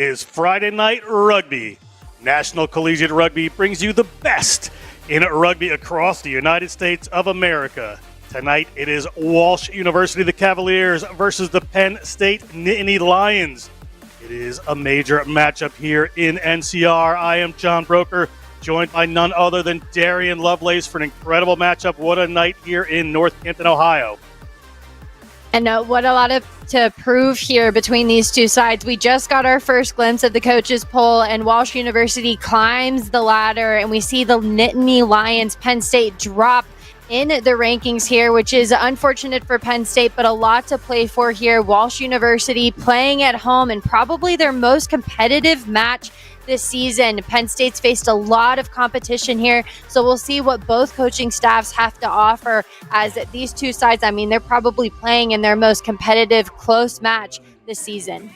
is Friday Night Rugby. National Collegiate Rugby brings you the best in rugby across the United States of America. Tonight it is Walsh University, the Cavaliers, versus the Penn State Nittany Lions. It is a major matchup here in NCR. I am John Broker, joined by none other than Darian Lovelace for an incredible matchup. What a night here in Northampton, Ohio. And what a lot to prove here between these two sides. We just got our first glimpse of the coaches poll, and Walsh University climbs the ladder, and we see the Nittany Lions, Penn State, drop in the rankings here, which is unfortunate for Penn State, but a lot to play for here. Walsh University playing at home and probably their most competitive match this season. Penn State's faced a lot of competition here, so we'll see what both coaching staffs have to offer, as these two sides, they're probably playing in their most competitive, close match this season.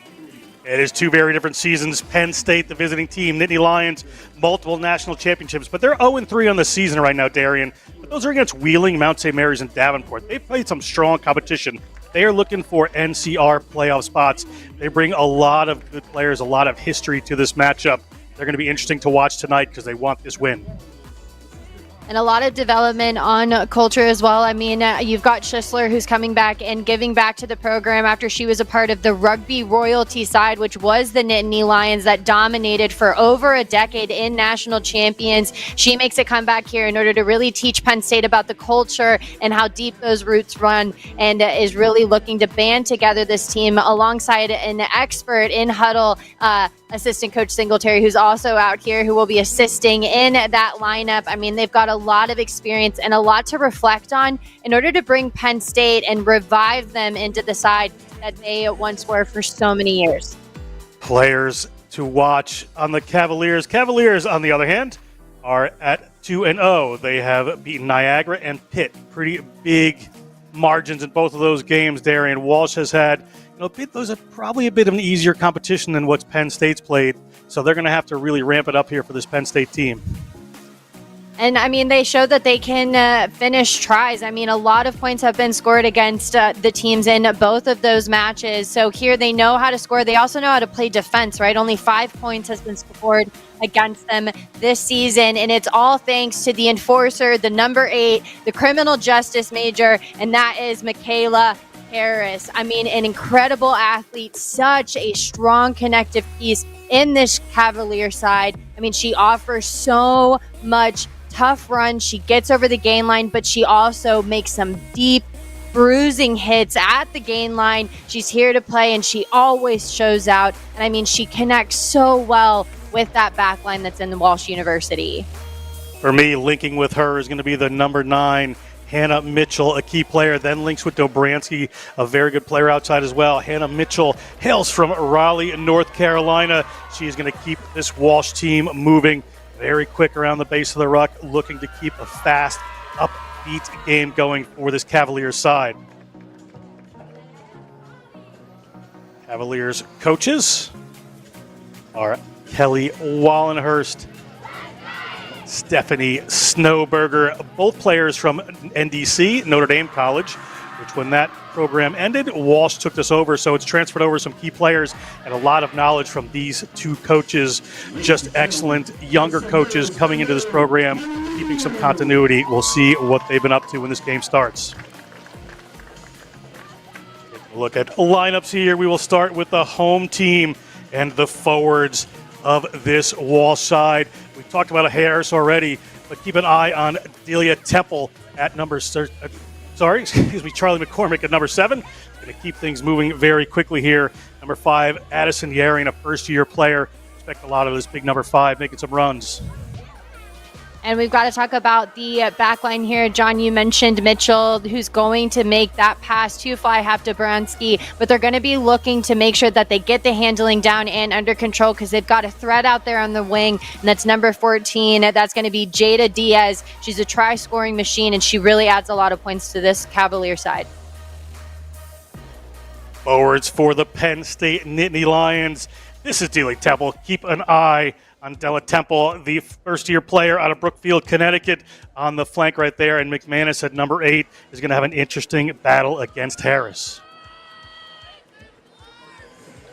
It is two very different seasons. Penn State, the visiting team, Nittany Lions, multiple national championships, but they're 0-3 on the season right now, Darian. But those are against Wheeling, Mount St. Mary's, and Davenport. They've played some strong competition. They are looking for NCR playoff spots. They bring a lot of good players, a lot of history to this matchup. They're going to be interesting to watch tonight because they want this win. And a lot of development on culture as well. You've got Schisler, who's coming back and giving back to the program after she was a part of the rugby royalty side, which was the Nittany Lions that dominated for over a decade in national champions. She makes a comeback here in order to really teach Penn State about the culture and how deep those roots run, and is really looking to band together this team alongside an expert in huddle, assistant coach Singletary, who's also out here, who will be assisting in that lineup. They've got a lot of experience and a lot to reflect on in order to bring Penn State and revive them into the side that they once were for so many years. Players to watch on the Cavaliers. Cavaliers, on the other hand, are at 2-0. They have beaten Niagara and Pitt. Pretty big margins in both of those games. Darian Walsh has had those are probably a bit of an easier competition than what Penn State's played. So they're going to have to really ramp it up here for this Penn State team. And, they showed that they can finish tries. A lot of points have been scored against the teams in both of those matches. So here they know how to score. They also know how to play defense, right? Only 5 points has been scored against them this season. And it's all thanks to the enforcer, the number 8, the criminal justice major, and that is Michaela Harris. An incredible athlete, such a strong connective piece in this Cavalier side. She offers so much tough run. She gets over the gain line, but she also makes some deep bruising hits at the gain line. She's here to play, and she always shows out. And she connects so well with that back line that's in the Walsh University. For me, linking with her is going to be the number 9, Hannah Mitchell, a key player, then links with Dobransky, a very good player outside as well. Hannah Mitchell hails from Raleigh, North Carolina. She's going to keep this Walsh team moving very quick around the base of the ruck, looking to keep a fast, upbeat game going for this Cavaliers side. Cavaliers coaches are Kelly Wallenhurst, Stephanie Snowberger, both players from NDC, Notre Dame College, which when that program ended, Walsh took this over, so it's transferred over some key players and a lot of knowledge from these two coaches. Just excellent younger coaches coming into this program, keeping some continuity. We'll see what they've been up to when this game starts. Take a look at lineups here. We will start with the home team and the forwards of this Walsh side. We talked about Harris already, but keep an eye on Delia Temple at Charlie McCormick at number 7. Going to keep things moving very quickly here. Number 5, Addison Yaring, a first-year player. Expect a lot of this big number 5 making some runs. And we've got to talk about the back line here. John, you mentioned Mitchell, who's going to make that pass to fly half to Dobransky, but they're going to be looking to make sure that they get the handling down and under control, because they've got a threat out there on the wing, and that's number 14. That's going to be Jada Diaz. She's a try-scoring machine, and she really adds a lot of points to this Cavalier side. Forwards for the Penn State Nittany Lions. This is Delia Temple. Keep an eye on Della Temple, the first-year player out of Brookfield, Connecticut, on the flank right there. And McManus at number 8 is going to have an interesting battle against Harris.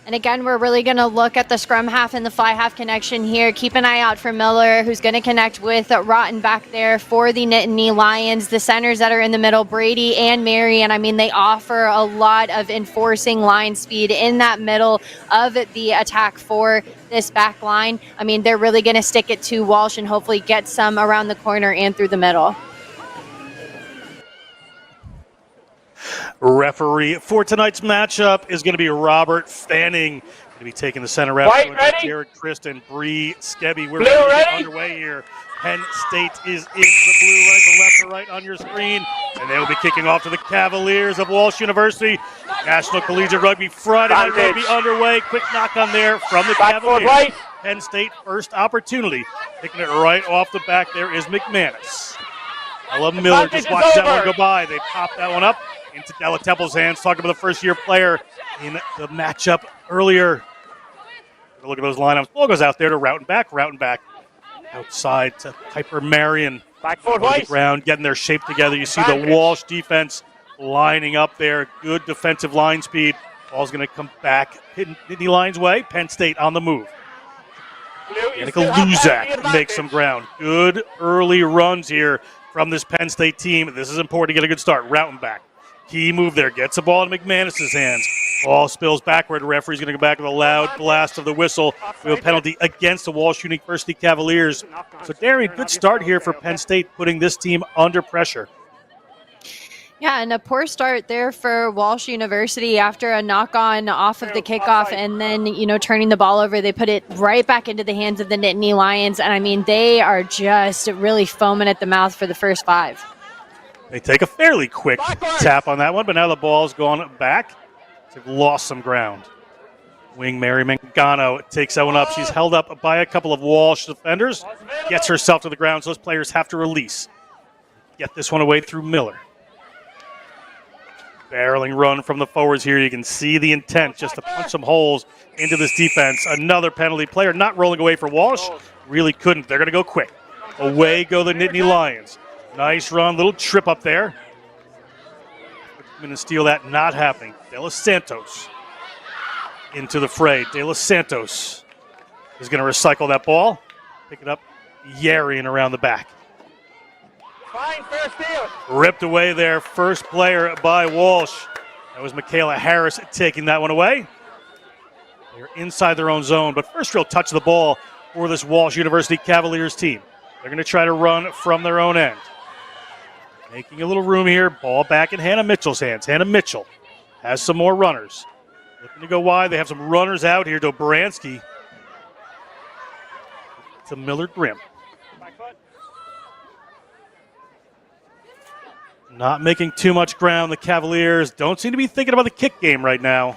And again, we're really going to look at the scrum half and the fly half connection here. Keep an eye out for Miller, who's going to connect with Rotten back there for the Nittany Lions. The centers that are in the middle, Brady and Marion, I mean, they offer a lot of enforcing line speed in that middle of the attack for this back line. I mean, they're really going to stick it to Walsh and hopefully get some around the corner and through the middle. Referee for tonight's matchup is going to be Robert Fanning. Going to be taking the center rep. Jared Kristen, Bree Skebby. We're ready to get underway here. Penn State is in the blue, running from left to right on your screen. And they will be kicking off to the Cavaliers of Walsh University. National Collegiate Rugby Friday Night Rugby underway. Quick knock on there from the Cavaliers. Penn State first opportunity. Picking it right off the back there is McManus. Ella Miller just watched that one go by. They popped that one up into Della Temple's hands. Talking about the first-year player in the matchup earlier. Look at those lineups. Ball goes out there to Routenback outside to Piper Marion. Back forward, on the ground, getting their shape together. You see the Walsh defense lining up there. Good defensive line speed. Ball's going to come back Nittany Lions' way. Penn State on the move. Danica Luzak makes some ground. Good early runs here from this Penn State team. This is important to get a good start. Routenback. Key move there. Gets the ball in McManus's hands. Ball spills backward. The referee's going to go back with a loud blast of the whistle. We have a penalty against the Walsh University Cavaliers. So, Darian, good start here for Penn State, putting this team under pressure. Yeah, and a poor start there for Walsh University after a knock-on off of the kickoff and then, turning the ball over. They put it right back into the hands of the Nittany Lions. And, I mean, they are just really foaming at the mouth for the first 5. They take a fairly quick tap on that one, but now the ball's gone back. They've lost some ground. Wing Mary Mangano takes that one up. She's held up by a couple of Walsh defenders. Gets herself to the ground, so those players have to release. Get this one away through Miller. Barreling run from the forwards here. You can see the intent just to punch some holes into this defense. Another penalty. Player not rolling away for Walsh. Really couldn't. They're going to go quick. Away go the Nittany Lions. Nice run. Little trip up there. Going to steal that. Not happening. De Los Santos into the fray. De Los Santos is going to recycle that ball. Pick it up. Yarian around the back. Fine, fair steal. Ripped away there. First player by Walsh. That was Michaela Harris taking that one away. They're inside their own zone, but first real touch of the ball for this Walsh University Cavaliers team. They're going to try to run from their own end. Making a little room here. Ball back in Hannah Mitchell's hands. Hannah Mitchell has some more runners. Looking to go wide. They have some runners out here. Dobransky to Miller Grimm. Not making too much ground. The Cavaliers don't seem to be thinking about the kick game right now.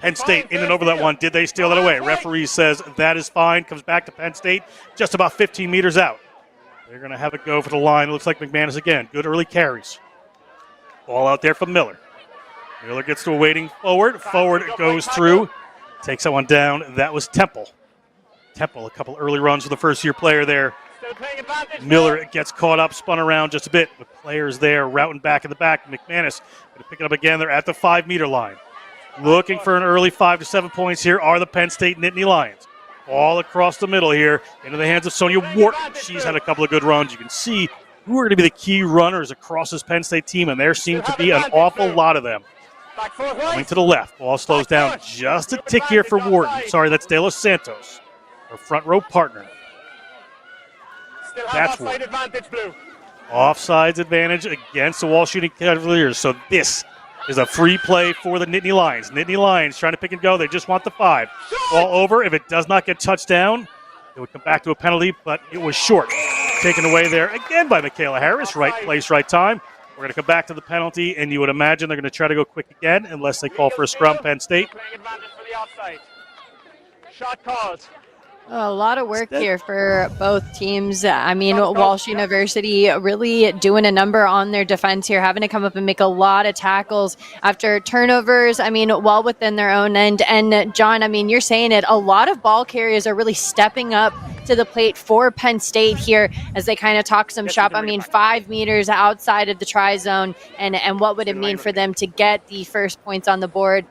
Penn State in and over that one. Did they steal that away? Referee says that is fine. Comes back to Penn State just about 15 meters out. They're going to have it go for the line. It looks like McManus again. Good early carries. Ball out there from Miller. Miller gets to a waiting forward. Forward goes through. Takes that one down. That was Temple. Temple, a couple early runs for the first-year player there. Miller gets caught up, spun around just a bit. With players there, routing back in the back. McManus going to pick it up again. They're at the 5-meter line. Looking for an early 5 to 7 points here are the Penn State Nittany Lions. All across the middle here into the hands of Sonia Wharton. She's had a couple of good runs. You can see who are going to be the key runners across this Penn State team, and there seem to be an awful lot of them. Coming to the left. Ball slows down just a tick here for Wharton. Sorry, that's De Los Santos, her front row partner. That's Wharton. Offsides advantage against the Walsh Shooting Cavaliers. So this is a free play for the Nittany Lions. Nittany Lions trying to pick and go. They just want the 5. Ball over. If it does not get touched down, it would come back to a penalty, but it was short. Taken away there again by Michaela Harris. Right place, right time. We're going to come back to the penalty, and you would imagine they're going to try to go quick again unless they call for a scrum, Penn State. Shot called. A lot of work here for both teams. I mean, Walsh University really doing a number on their defense here, having to come up and make a lot of tackles after turnovers. I mean, well within their own end. And John, I mean, you're saying it. A lot of ball carriers are really stepping up to the plate for Penn State here as they kind of talk some shop. I mean, 5 meters outside of the try zone. And what would it mean for them to get the first points on the board?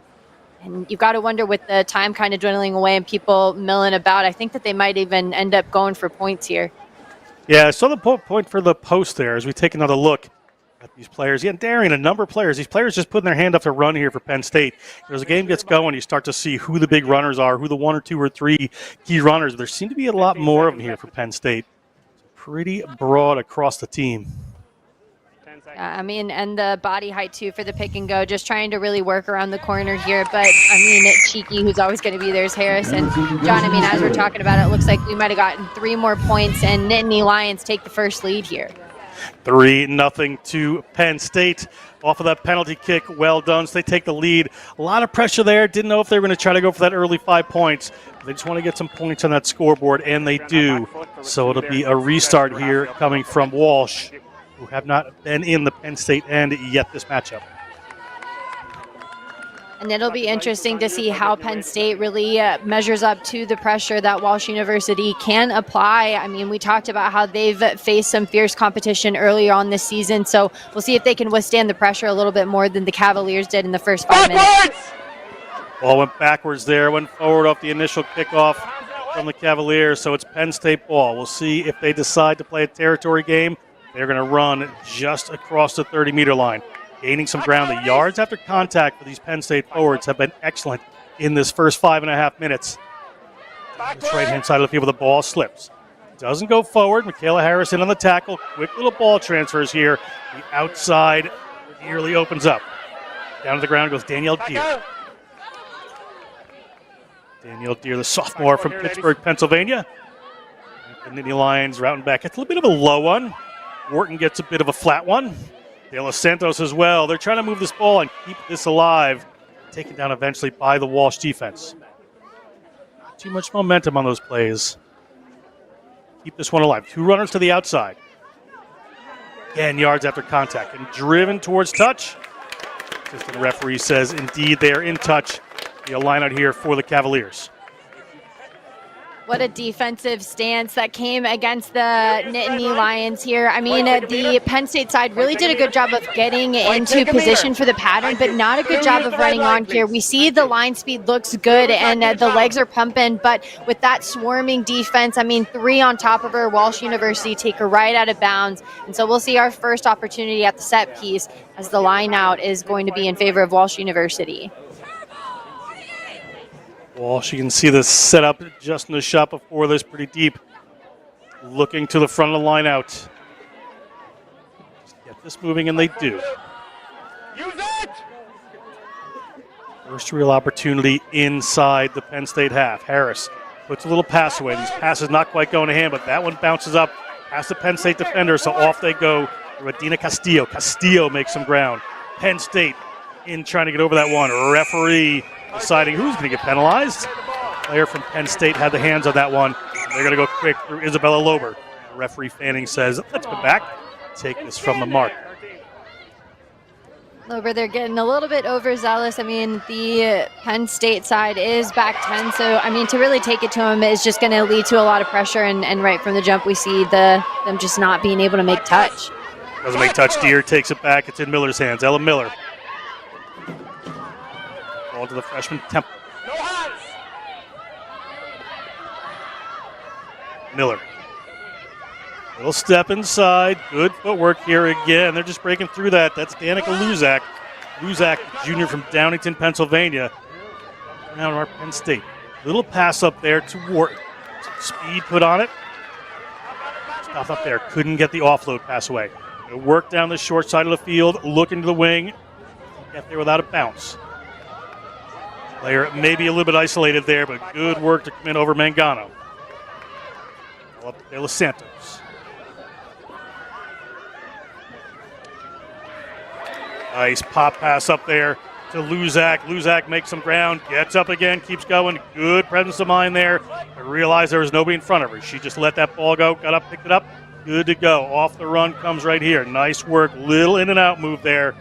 And you've got to wonder, with the time kind of dwindling away and people milling about, I think that they might even end up going for points here. Yeah, I saw the point for the post there as we take another look at these players. Yeah, daring a number of players. These players just putting their hand up to run here for Penn State. As the game gets going, you start to see who the big runners are, who the 1 or 2 or 3 key runners. There seem to be a lot more of them here for Penn State. Pretty broad across the team. I mean, and the body height, too, for the pick and go. Just trying to really work around the corner here. But, I mean, cheeky, who's always going to be there, is Harris. And, John, I mean, as we're talking about it, looks like we might have gotten 3 more points, and Nittany Lions take the first lead here. 3-0 to Penn State off of that penalty kick. Well done. So they take the lead. A lot of pressure there. Didn't know if they were going to try to go for that early 5 points. They just want to get some points on that scoreboard, and they do. So it'll be a restart here coming from Walsh, who have not been in the Penn State end yet this matchup. And it'll be interesting to see how Penn State really measures up to the pressure that Walsh University can apply. I mean, we talked about how they've faced some fierce competition earlier on this season, so we'll see if they can withstand the pressure a little bit more than the Cavaliers did in the first 5 minutes. Ball went backwards there, went forward off the initial kickoff from the Cavaliers, so it's Penn State ball. We'll see if they decide to play a territory game. They're going to run just across the 30-meter line, gaining some ground. The yards after contact for these Penn State forwards have been excellent in this first 5.5 minutes. This right-hand side of the field where the ball slips. Doesn't go forward. Michaela Harris in on the tackle. Quick little ball transfers here. The outside nearly opens up. Down to the ground goes Danielle Deere. Danielle Deere, the sophomore from Pittsburgh, Pennsylvania. The Nittany Lions routing back. It's a little bit of a low one. Wharton gets a bit of a flat one. De Los Santos as well. They're trying to move this ball and keep this alive. Taken down eventually by the Walsh defense. Not too much momentum on those plays. Keep this one alive. 2 runners to the outside. 10 yards after contact and driven towards touch. Assistant referee says indeed they are in touch. The line out here for the Cavaliers. What a defensive stance that came against the Nittany Lions here. I mean, the Penn State side really did a good job of getting into position for the pattern, but not a good job of running on here. We see the line speed looks good and the legs are pumping, but with that swarming defense, I mean, 3 on top of her, Walsh University take her right out of bounds. And so we'll see our first opportunity at the set piece as the line out is going to be in favor of Walsh University. Walsh, you can see the setup just in the shot before this, pretty deep. Looking to the front of the line out. Just get this moving, and they do. Use it! First real opportunity inside the Penn State half. Harris puts a little pass away. These passes not quite going to hand, but that one bounces up past the Penn State defender, so off they go. Radina Castillo. Castillo makes some ground. Penn State in trying to get over that one. Referee deciding who's going to get penalized. Player from Penn State had the hands on that one. They're going to go quick through Isabella Lober. Referee Fanning says, let's go back, take this from the mark. Lober, they're getting a little bit overzealous. I mean, the Penn State side is back 10, so, I mean, to really take it to them is just going to lead to a lot of pressure, and right from the jump we see them just not being able to make touch. Doesn't make touch. Deere takes it back. It's in Miller's hands. Ella Miller. Ball to the freshman Temple. Miller. Little step inside. Good footwork here again. They're just breaking through that. That's Danica Luzak. Luzak, junior from Downington, Pennsylvania. Now our Penn State. Little pass up there to Wharton. Some speed put on it. Stuff up there. Couldn't get the offload pass away. They work down the short side of the field. Look into the wing. Get there without a bounce. Player maybe a little bit isolated there, but good work to come in over Mangano. Up De Los Santos. Nice pop pass up there to Luzak. Luzak makes some ground, gets up again, keeps going. Good presence of mind there. I realized there was nobody in front of her. She just let that ball go, got up, picked it up. Good to go. Off the run comes right here. Nice work. Little in and out move there.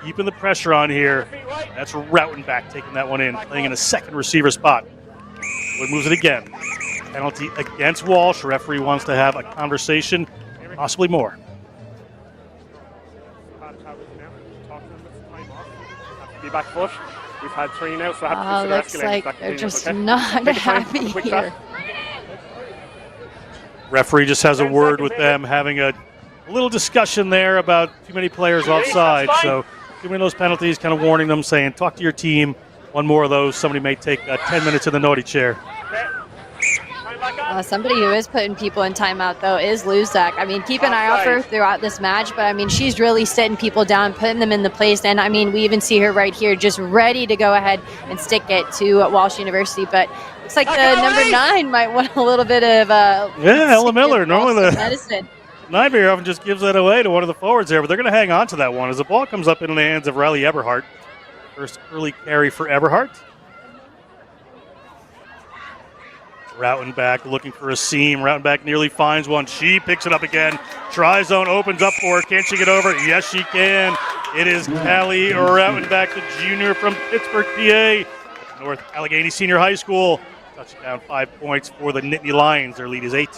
Keeping the pressure on here. That's Rautenbach taking that one in, playing in a second receiver spot. Wood moves it again. Penalty against Walsh. Referee wants to have a conversation, possibly more. Be back foot. We've had 3 now, so I have to looks like they're just not happy here. Referee just has a 10 word seconds, with baby. them, having a little discussion there about too many players offside. that's fine. So too many of those penalties, kind of warning them, saying, talk to your team. One more of those, somebody may take 10 minutes in the naughty chair. Somebody who is putting people in timeout, though, is Luzak. I mean, keep an eye out for her throughout this match, but, I mean, she's really sitting people down, putting them in the place. And, I mean, we even see her right here just ready to go ahead and stick it to Walsh University. But looks like the number 9 might want a little bit of Ella Miller. Normally the medicine. Nightmare often just gives that away to one of the forwards there, but they're going to hang on to that one as the ball comes up into the hands of Riley Eberhardt. First early carry for Eberhardt. Rautenbach looking for a seam. Rautenbach nearly finds one. She picks it up again. Tri-zone opens up for her. Can she get over? Yes, she can. It is Callie Rautenbach, the junior from Pittsburgh, PA. North Allegheny Senior High School. Touchdown, 5 points for the Nittany Lions. Their lead is 8.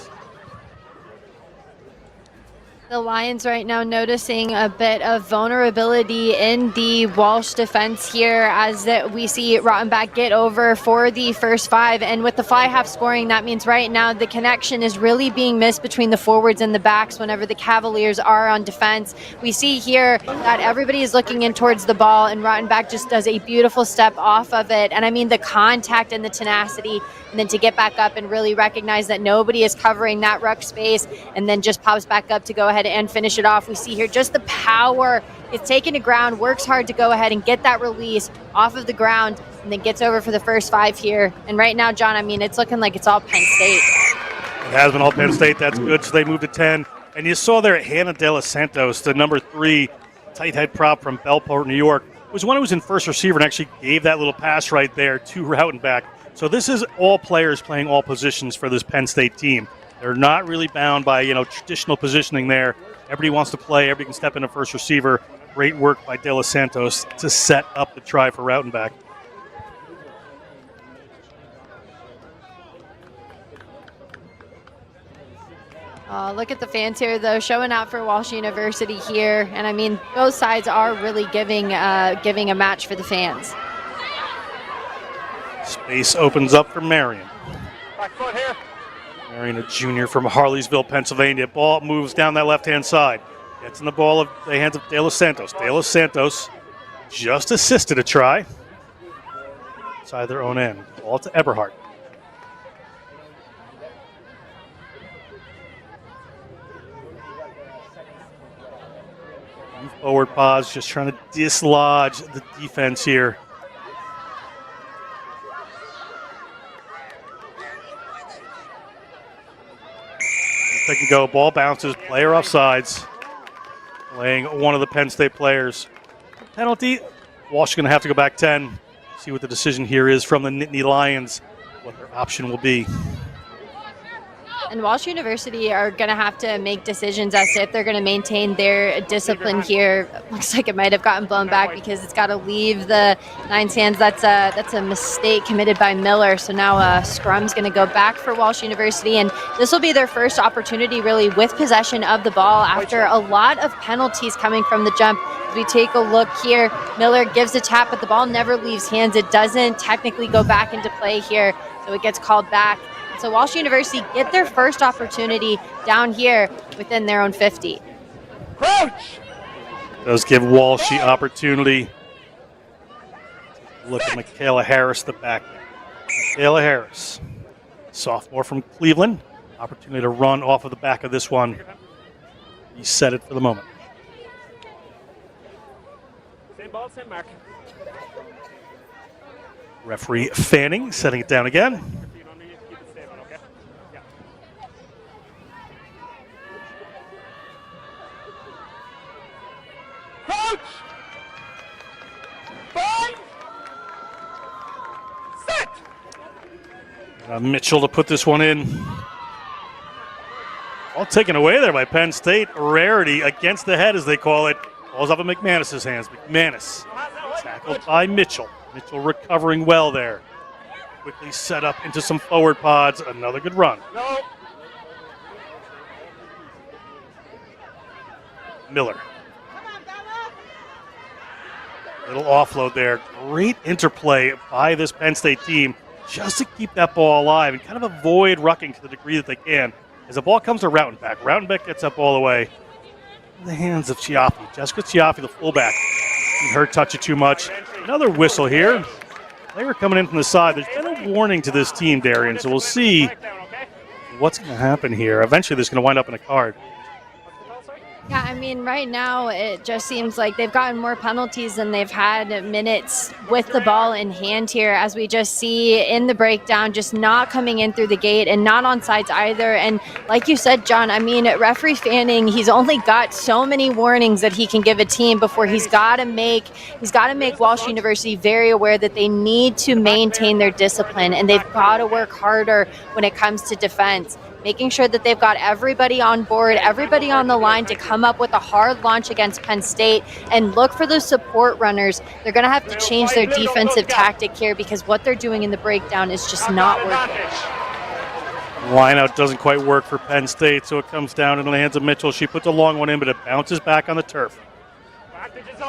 The Lions right now noticing a bit of vulnerability in the Walsh defense here as we see Rottenbach get over for the first 5. And with the fly half scoring, that means right now the connection is really being missed between the forwards and the backs whenever the Cavaliers are on defense. We see here that everybody is looking in towards the ball, and Rottenbach just does a beautiful step off of it. And I mean, the contact and the tenacity, and then to get back up and really recognize that nobody is covering that ruck space, and then just pops back up to go ahead and finish it off. We see here just the power. It's taken to ground, works hard to go ahead and get that release off of the ground, and then gets over for the first 5 here. And right now, John, I mean, it's looking like it's all Penn State. It has been all Penn State. That's good. So they moved to 10. And you saw there Hannah De Los Santos, the number 3 tight head prop from Bellport, New York, was one who was in first receiver and actually gave that little pass right there to Rautenbach. So this is all players playing all positions for this Penn State team. They're not really bound by, traditional positioning there. Everybody wants to play. Everybody can step in a first receiver. Great work by De Los Santos to set up the try for Rautenbach. Look at the fans here, though, showing out for Walsh University here. And, I mean, both sides are really giving a match for the fans. Space opens up for Marion. Back foot here. Marion, a junior from Harleysville, Pennsylvania. Ball moves down that left-hand side. Gets in the ball of the hands of De Los Santos. De Los Santos just assisted a try. Inside their own end. Ball to Eberhardt. Forward pause, just trying to dislodge the defense here. They can go. Ball bounces. Player offsides. Playing one of the Penn State players. Penalty. Walsh going to have to go back 10. See what the decision here is from the Nittany Lions. What their option will be. And Walsh University are going to have to make decisions as to if they're going to maintain their discipline here. Looks like it might have gotten blown back because it's got to leave the Nines' hands. That's a mistake committed by Miller. So now scrum's going to go back for Walsh University, and this will be their first opportunity really with possession of the ball after a lot of penalties coming from the jump. As we take a look here, Miller gives a tap, but the ball never leaves hands. It doesn't technically go back into play here, so it gets called back. So Walsh University get their first opportunity down here within their own 50. Crouch! Does give Walsh the opportunity. Look at Michaela Harris, the back. Michaela Harris, sophomore from Cleveland. Opportunity to run off of the back of this one. He set it for the moment. Same ball, same mark. Referee Fanning setting it down again. Crouch! 5! Set! Mitchell to put this one in. All taken away there by Penn State. Rarity against the head, as they call it. Ball's off of McManus's hands. McManus tackled by Mitchell. Mitchell recovering well there. Quickly set up into some forward pods. Another good run. No. Miller. Little offload there. Great interplay by this Penn State team just to keep that ball alive and kind of avoid rucking to the degree that they can. As the ball comes to Rautenbeck, Rautenbeck gets that ball away in the hands of Chiaffi. Jessica Chiaffi, the fullback. Didn't her touch it too much. Another whistle here. Player coming in from the side. There's been a warning to this team, Darian, so we'll see what's going to happen here. Eventually, this is going to wind up in a card. Yeah, I mean, right now it just seems like they've gotten more penalties than they've had minutes with the ball in hand here, as we just see in the breakdown, just not coming in through the gate and not on sides either. And like you said, John, I mean, referee Fanning, he's only got so many warnings that he can give a team before he's got to make Walsh University very aware that they need to maintain their discipline and they've got to work harder when it comes to defense. Making sure that they've got everybody on board, everybody on the line to come up with a hard launch against Penn State and look for those support runners. They're going to have to change their defensive tactic here because what they're doing in the breakdown is just not working. Lineout doesn't quite work for Penn State, so it comes down into the hands of Mitchell. She puts a long one in, but it bounces back on the turf.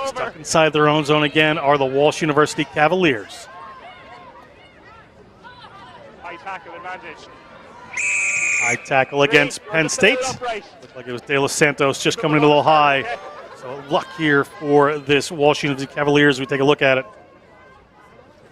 Stuck inside their own zone again are the Walsh University Cavaliers. High tackle advantage. High tackle against Penn State. Looked like it was De Los Santos just coming in a little high. So luck here for this Walsh University Cavaliers. We take a look at it.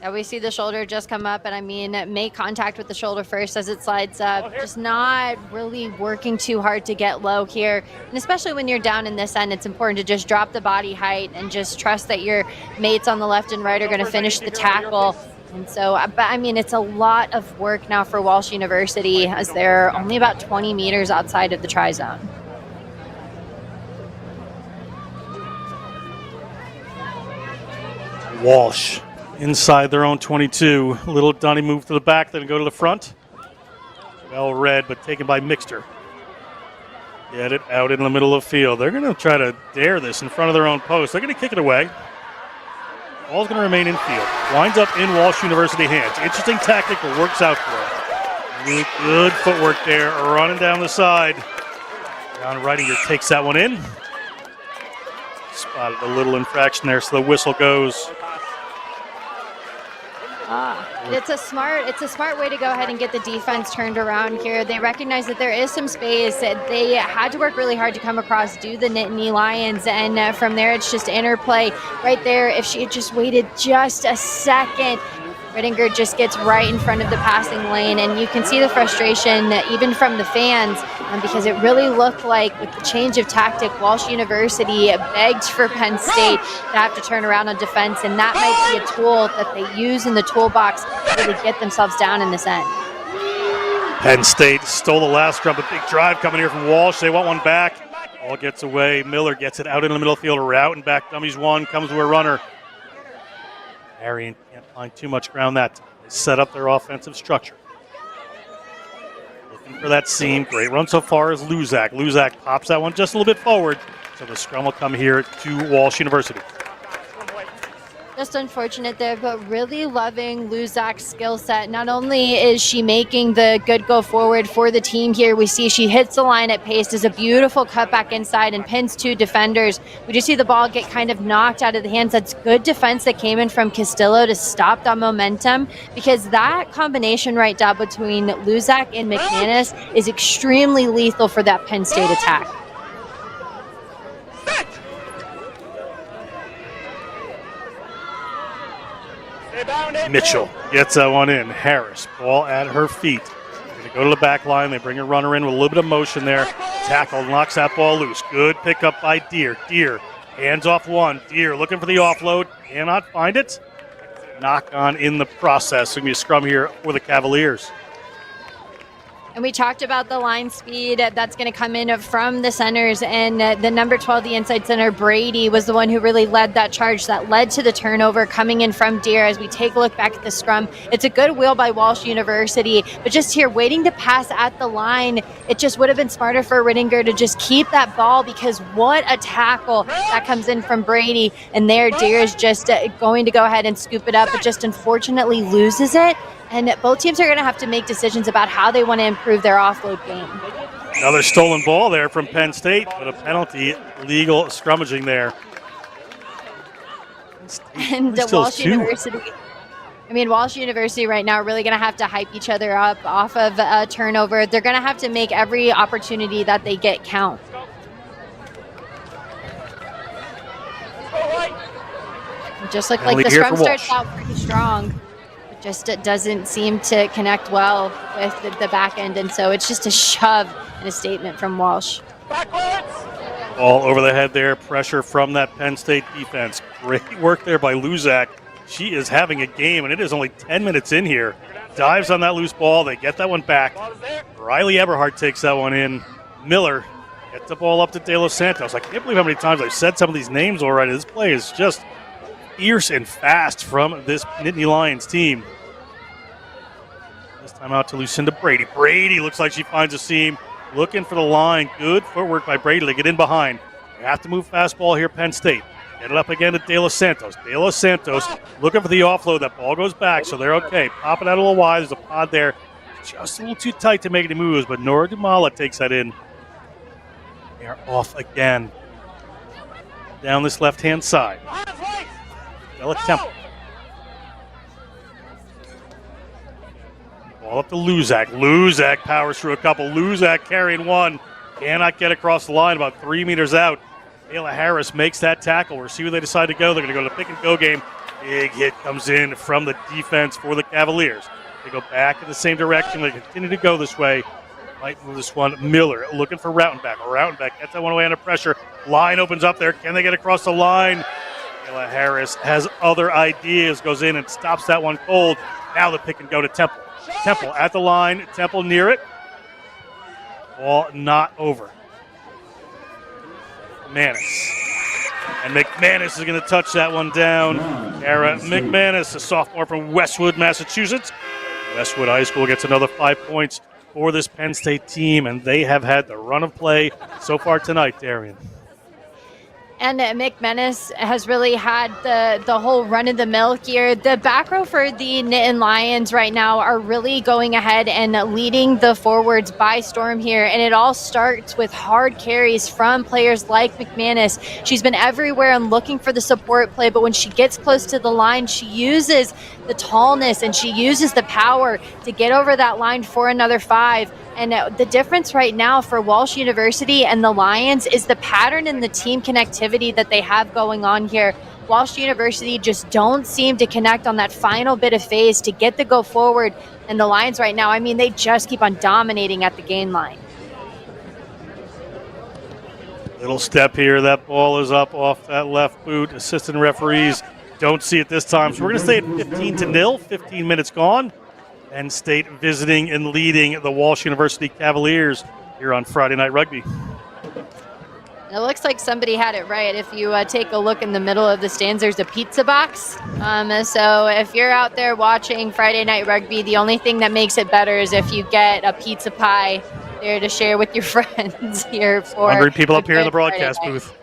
Yeah, we see the shoulder just come up, and I mean, make contact with the shoulder first as it slides up. Just not really working too hard to get low here. And especially when you're down in this end, it's important to just drop the body height and just trust that your mates on the left and right are going to finish the tackle. And so, but I mean, it's a lot of work now for Walsh University as they're only about 20 meters outside of the try zone. Walsh inside their own 22. Little Dunny move to the back, then go to the front. Well read, but taken by Mixter. Get it out in the middle of the field. They're going to try to dare this in front of their own post. They're going to kick it away. Ball's going to remain in field. Winds up in Walsh University hands. Interesting tactic, but works out for them. Really good footwork there, running down the side. John Ridinger takes that one in. Spotted a little infraction there, so the whistle goes. It's a smart way to go ahead and get the defense turned around here. They recognize that there is some space. They had to work really hard to come across, do the Nittany Lions, and from there it's just interplay right there. If she had just waited just a second, Ridinger just gets right in front of the passing lane, and you can see the frustration even from the fans because it really looked like with the change of tactic, Walsh University begged for Penn State to have to turn around on defense, and that might be a tool that they use in the toolbox to really get themselves down in this end. Penn State stole the last scrum, a big drive coming here from Walsh. They want one back. Ball gets away. Miller gets it out in the middle of the field. Rautenbeck dummies one, comes to a runner. Arian can't find too much ground that time. They set up their offensive structure. Looking for that seam. Great run so far is Luzak. Luzak pops that one just a little bit forward. So the scrum will come here to Walsh University. Just unfortunate there, but really loving Luzak's skill set. Not only is she making the good go forward for the team here, we see she hits the line at pace, does a beautiful cut back inside and pins two defenders. We just see the ball get kind of knocked out of the hands. That's good defense that came in from Castillo to stop that momentum, because that combination right now between Luzak and McManus is extremely lethal for that Penn State attack. Mitchell gets that one in. Harris, ball at her feet. Going to go to the back line. They bring a runner in with a little bit of motion there. Tackle, knocks that ball loose. Good pickup by Deere. Deere, hands off one. Deere looking for the offload. Cannot find it. Knock on in the process. It's going to be a scrum here for the Cavaliers. And we talked about the line speed that's going to come in from the centers, and the number 12, the inside center, Brady, was the one who really led that charge that led to the turnover coming in from Deere. As we take a look back at the scrum, it's a good wheel by Walsh University, but just here waiting to pass at the line, it just would have been smarter for Ridinger to just keep that ball, because what a tackle that comes in from Brady. And there Deere is just going to go ahead and scoop it up, but just unfortunately loses it. And both teams are going to have to make decisions about how they want to improve their offload game. Another stolen ball there from Penn State, but a penalty, legal scrummaging there. And Walsh University. I mean, Walsh University right now really going to have to hype each other up off of a turnover. They're going to have to make every opportunity that they get count. Just look like the scrum starts out pretty strong. It just doesn't seem to connect well with the back end, and so it's just a shove and a statement from Walsh. All over the head there, pressure from that Penn State defense. Great work there by Luzak. She is having a game, and it is only 10 minutes in here. Dives on that loose ball. They get that one back. Riley Eberhardt takes that one in. Miller gets the ball up to De Los Santos. I can't believe how many times I've said some of these names already. This play is just fierce and fast from this Nittany Lions team. This time out to Lucinda Brady. Brady looks like she finds a seam. Looking for the line. Good footwork by Brady to get in behind. They have to move fastball here, Penn State. Get it up again to De Los Santos. De Los Santos looking for the offload. That ball goes back, so they're okay. Pop it out a little wide. There's a pod there. Just a little too tight to make any moves, but Nora Dumala takes that in. They are off again. Down this left-hand side. Bella Temple. Ball up to Luzak. Luzak powers through a couple. Luzak carrying one. Cannot get across the line, about 3 meters out. Ayla Harris makes that tackle. We'll see where they decide to go. They're going to go to the pick-and-go game. Big hit comes in from the defense for the Cavaliers. They go back in the same direction. They continue to go this way. Might move this one. Miller looking for Rautenbach. Rautenbach gets that one away under pressure. Line opens up there. Can they get across the line? Ayla Harris has other ideas. Goes in and stops that one cold. Now the pick-and-go to Temple. Temple at the line. Temple near it. Ball not over. McManus. And McManus is going to touch that one down. Tara McManus, a sophomore from Westwood, Massachusetts. Westwood High School gets another 5 points for this Penn State team, and they have had the run of play so far tonight, Darian. And McManus has really had the whole run-of-the-mill here. The back row for the Nittany Lions right now are really going ahead and leading the forwards by storm here. And it all starts with hard carries from players like McManus. She's been everywhere and looking for the support play, but when she gets close to the line, she uses the tallness and she uses the power to get over that line for another 5. And the difference right now for Walsh University and the Lions is the pattern and the team connectivity that they have going on here. Walsh University just don't seem to connect on that final bit of phase to get the go forward. And the Lions right now, I mean, they just keep on dominating at the gain line. Little step here. That ball is up off that left boot. Assistant referees don't see it this time. So we're going to stay at 15-0. 15 minutes gone. Penn State visiting and leading the Walsh University Cavaliers here on Friday Night Rugby. It looks like somebody had it right. If you take a look in the middle of the stands, there's a pizza box. So if you're out there watching Friday Night Rugby, the only thing that makes it better is if you get a pizza pie there to share with your friends here for 100 people up here in the broadcast booth.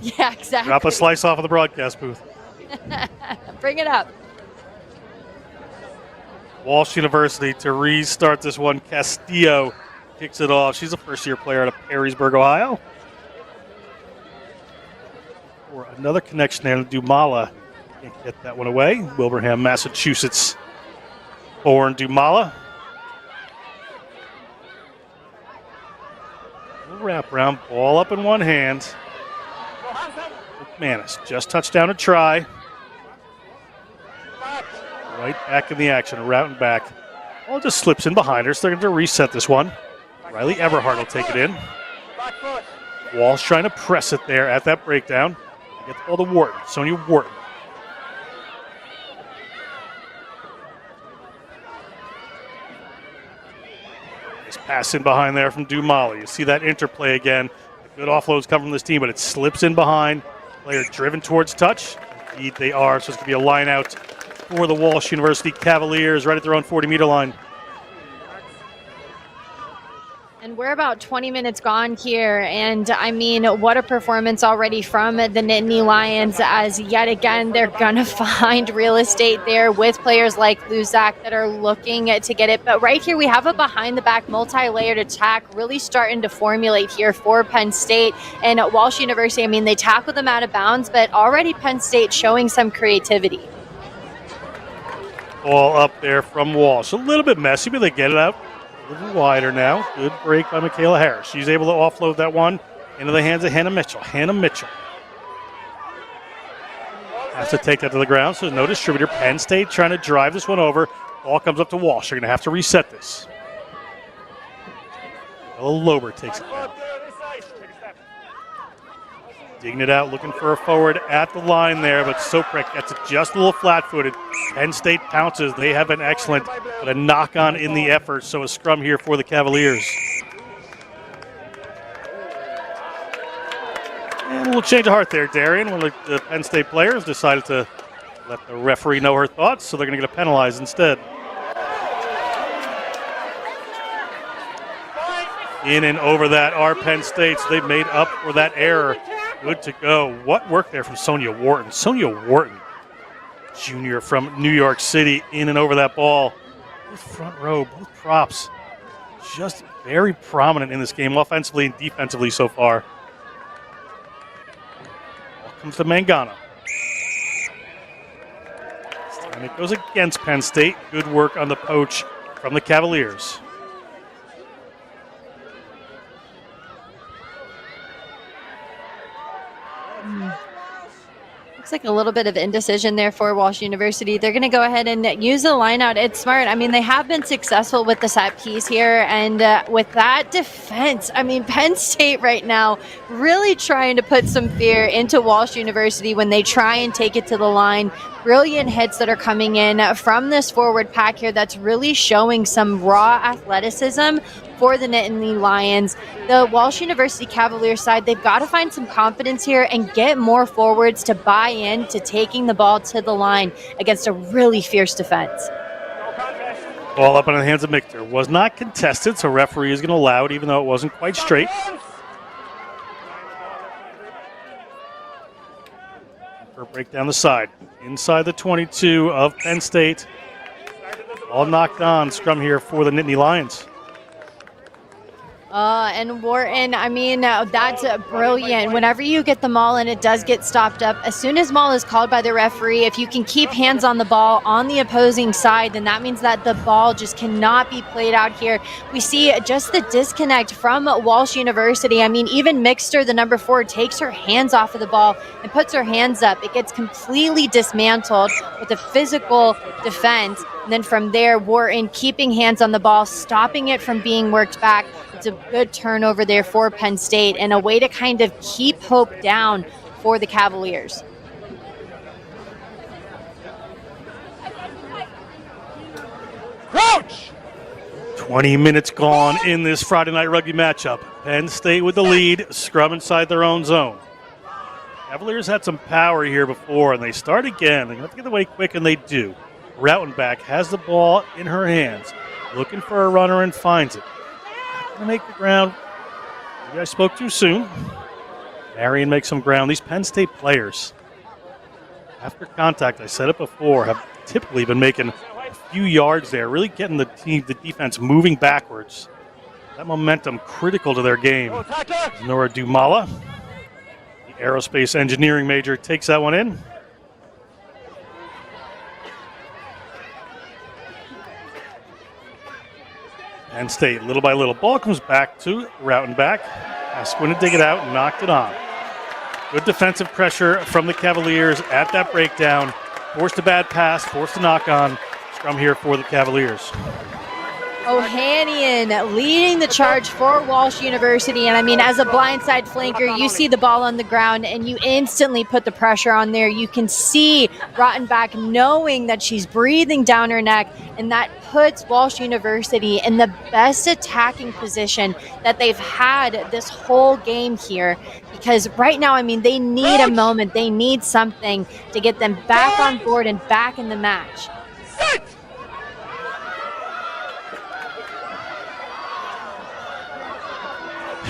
Yeah, exactly. Drop a slice off of the broadcast booth. Bring it up. Walsh University to restart this one. Castillo kicks it off. She's a first-year player out of Perrysburg, Ohio. Or another connection there to Dumala. Can't get that one away. Wilbraham, Massachusetts. Born Dumala. Little wraparound. Ball up in one hand. McManus just touched down a try. Right back in the action, Rautenbach. Ball just slips in behind her, so they're going to reset this one. Riley Eberhardt will take it in. Walsh trying to press it there at that breakdown. Get the ball to Wharton, Sonia Wharton. Nice pass in behind there from Dumala. You see that interplay again. The good offloads come from this team, but it slips in behind. Player driven towards touch. Indeed they are, so it's going to be a line out for the Walsh University Cavaliers right at their own 40-meter line. And we're about 20 minutes gone here. And I mean, what a performance already from the Nittany Lions, as yet again, they're going to find real estate there with players like Luzak that are looking to get it. But right here, we have a behind the back multi-layered attack really starting to formulate here for Penn State and Walsh University. I mean, they tackled them out of bounds, but already Penn State showing some creativity. Ball up there from Walsh. A little bit messy, but they get it out a little wider now. Good break by Michaela Harris. She's able to offload that one into the hands of Hannah Mitchell. Hannah Mitchell has to take that to the ground, so there's no distributor. Penn State trying to drive this one over. Ball comes up to Walsh. They're going to have to reset this. Lober takes it down. Digging it out, looking for a forward at the line there, but Soprek gets it just a little flat-footed. Penn State pounces. They have been excellent, but a knock-on in the effort, so a scrum here for the Cavaliers. And a little change of heart there, Darian. One of the Penn State players decided to let the referee know her thoughts, so they're going to get penalized instead. In and over that are Penn State, so they've made up for that error. Good to go. What work there from Sonia Wharton. Sonia Wharton, junior from New York City, in and over that ball. Both front row, both props, just very prominent in this game, offensively and defensively so far. Ball comes to Mangano. And it goes against Penn State. Good work on the poach from the Cavaliers. Looks like a little bit of indecision there for Walsh University. They're going to go ahead and use the line out. It's smart. I mean, they have been successful with the set piece here. And with that defense, I mean, Penn State right now really trying to put some fear into Walsh University when they try and take it to the line. Brilliant hits that are coming in from this forward pack here that's really showing some raw athleticism for the Nittany Lions. The Walsh University Cavaliers side, they've got to find some confidence here and get more forwards to buy in to taking the ball to the line against a really fierce defense. Ball up in the hands of Michter. Was not contested, so referee is going to allow it even though it wasn't quite straight. For a break down the side. Inside the 22 of Penn State. All knocked on. Scrum here for the Nittany Lions. And Wharton, I mean, that's brilliant. Whenever you get the maul and it does get stopped up, as soon as maul is called by the referee, if you can keep hands on the ball on the opposing side, then that means that the ball just cannot be played out here. We see just the disconnect from Walsh University. I mean, even Mixter, the number 4, takes her hands off of the ball and puts her hands up. It gets completely dismantled with a physical defense. And then from there, Wharton keeping hands on the ball, stopping it from being worked back. It's a good turnover there for Penn State and a way to kind of keep hope down for the Cavaliers. Coach! 20 minutes gone in this Friday night rugby matchup. Penn State with the lead, scrum inside their own zone. Cavaliers had some power here before, and they start again. They have to get away quick, and they do. Rautenbach has the ball in her hands, looking for a runner and finds it. Going to make the ground. Maybe I spoke too soon. Marion makes some ground. These Penn State players, after contact, I said it before, have typically been making a few yards there, really getting the defense moving backwards. That momentum critical to their game. Nora Dumala, the aerospace engineering major, takes that one in. Penn State, little by little. Ball comes back to Rautenbach. Asquin to dig it out and knocked it on. Good defensive pressure from the Cavaliers at that breakdown. Forced a bad pass, forced a knock on. Scrum here for the Cavaliers. Ohanian leading the charge for Walsh University. And I mean, as a blindside flanker, you see the ball on the ground and you instantly put the pressure on there. You can see Rautenbach knowing that she's breathing down her neck, and that puts Walsh University in the best attacking position that they've had this whole game here. Because right now, I mean, they need a moment. They need something to get them back on board and back in the match.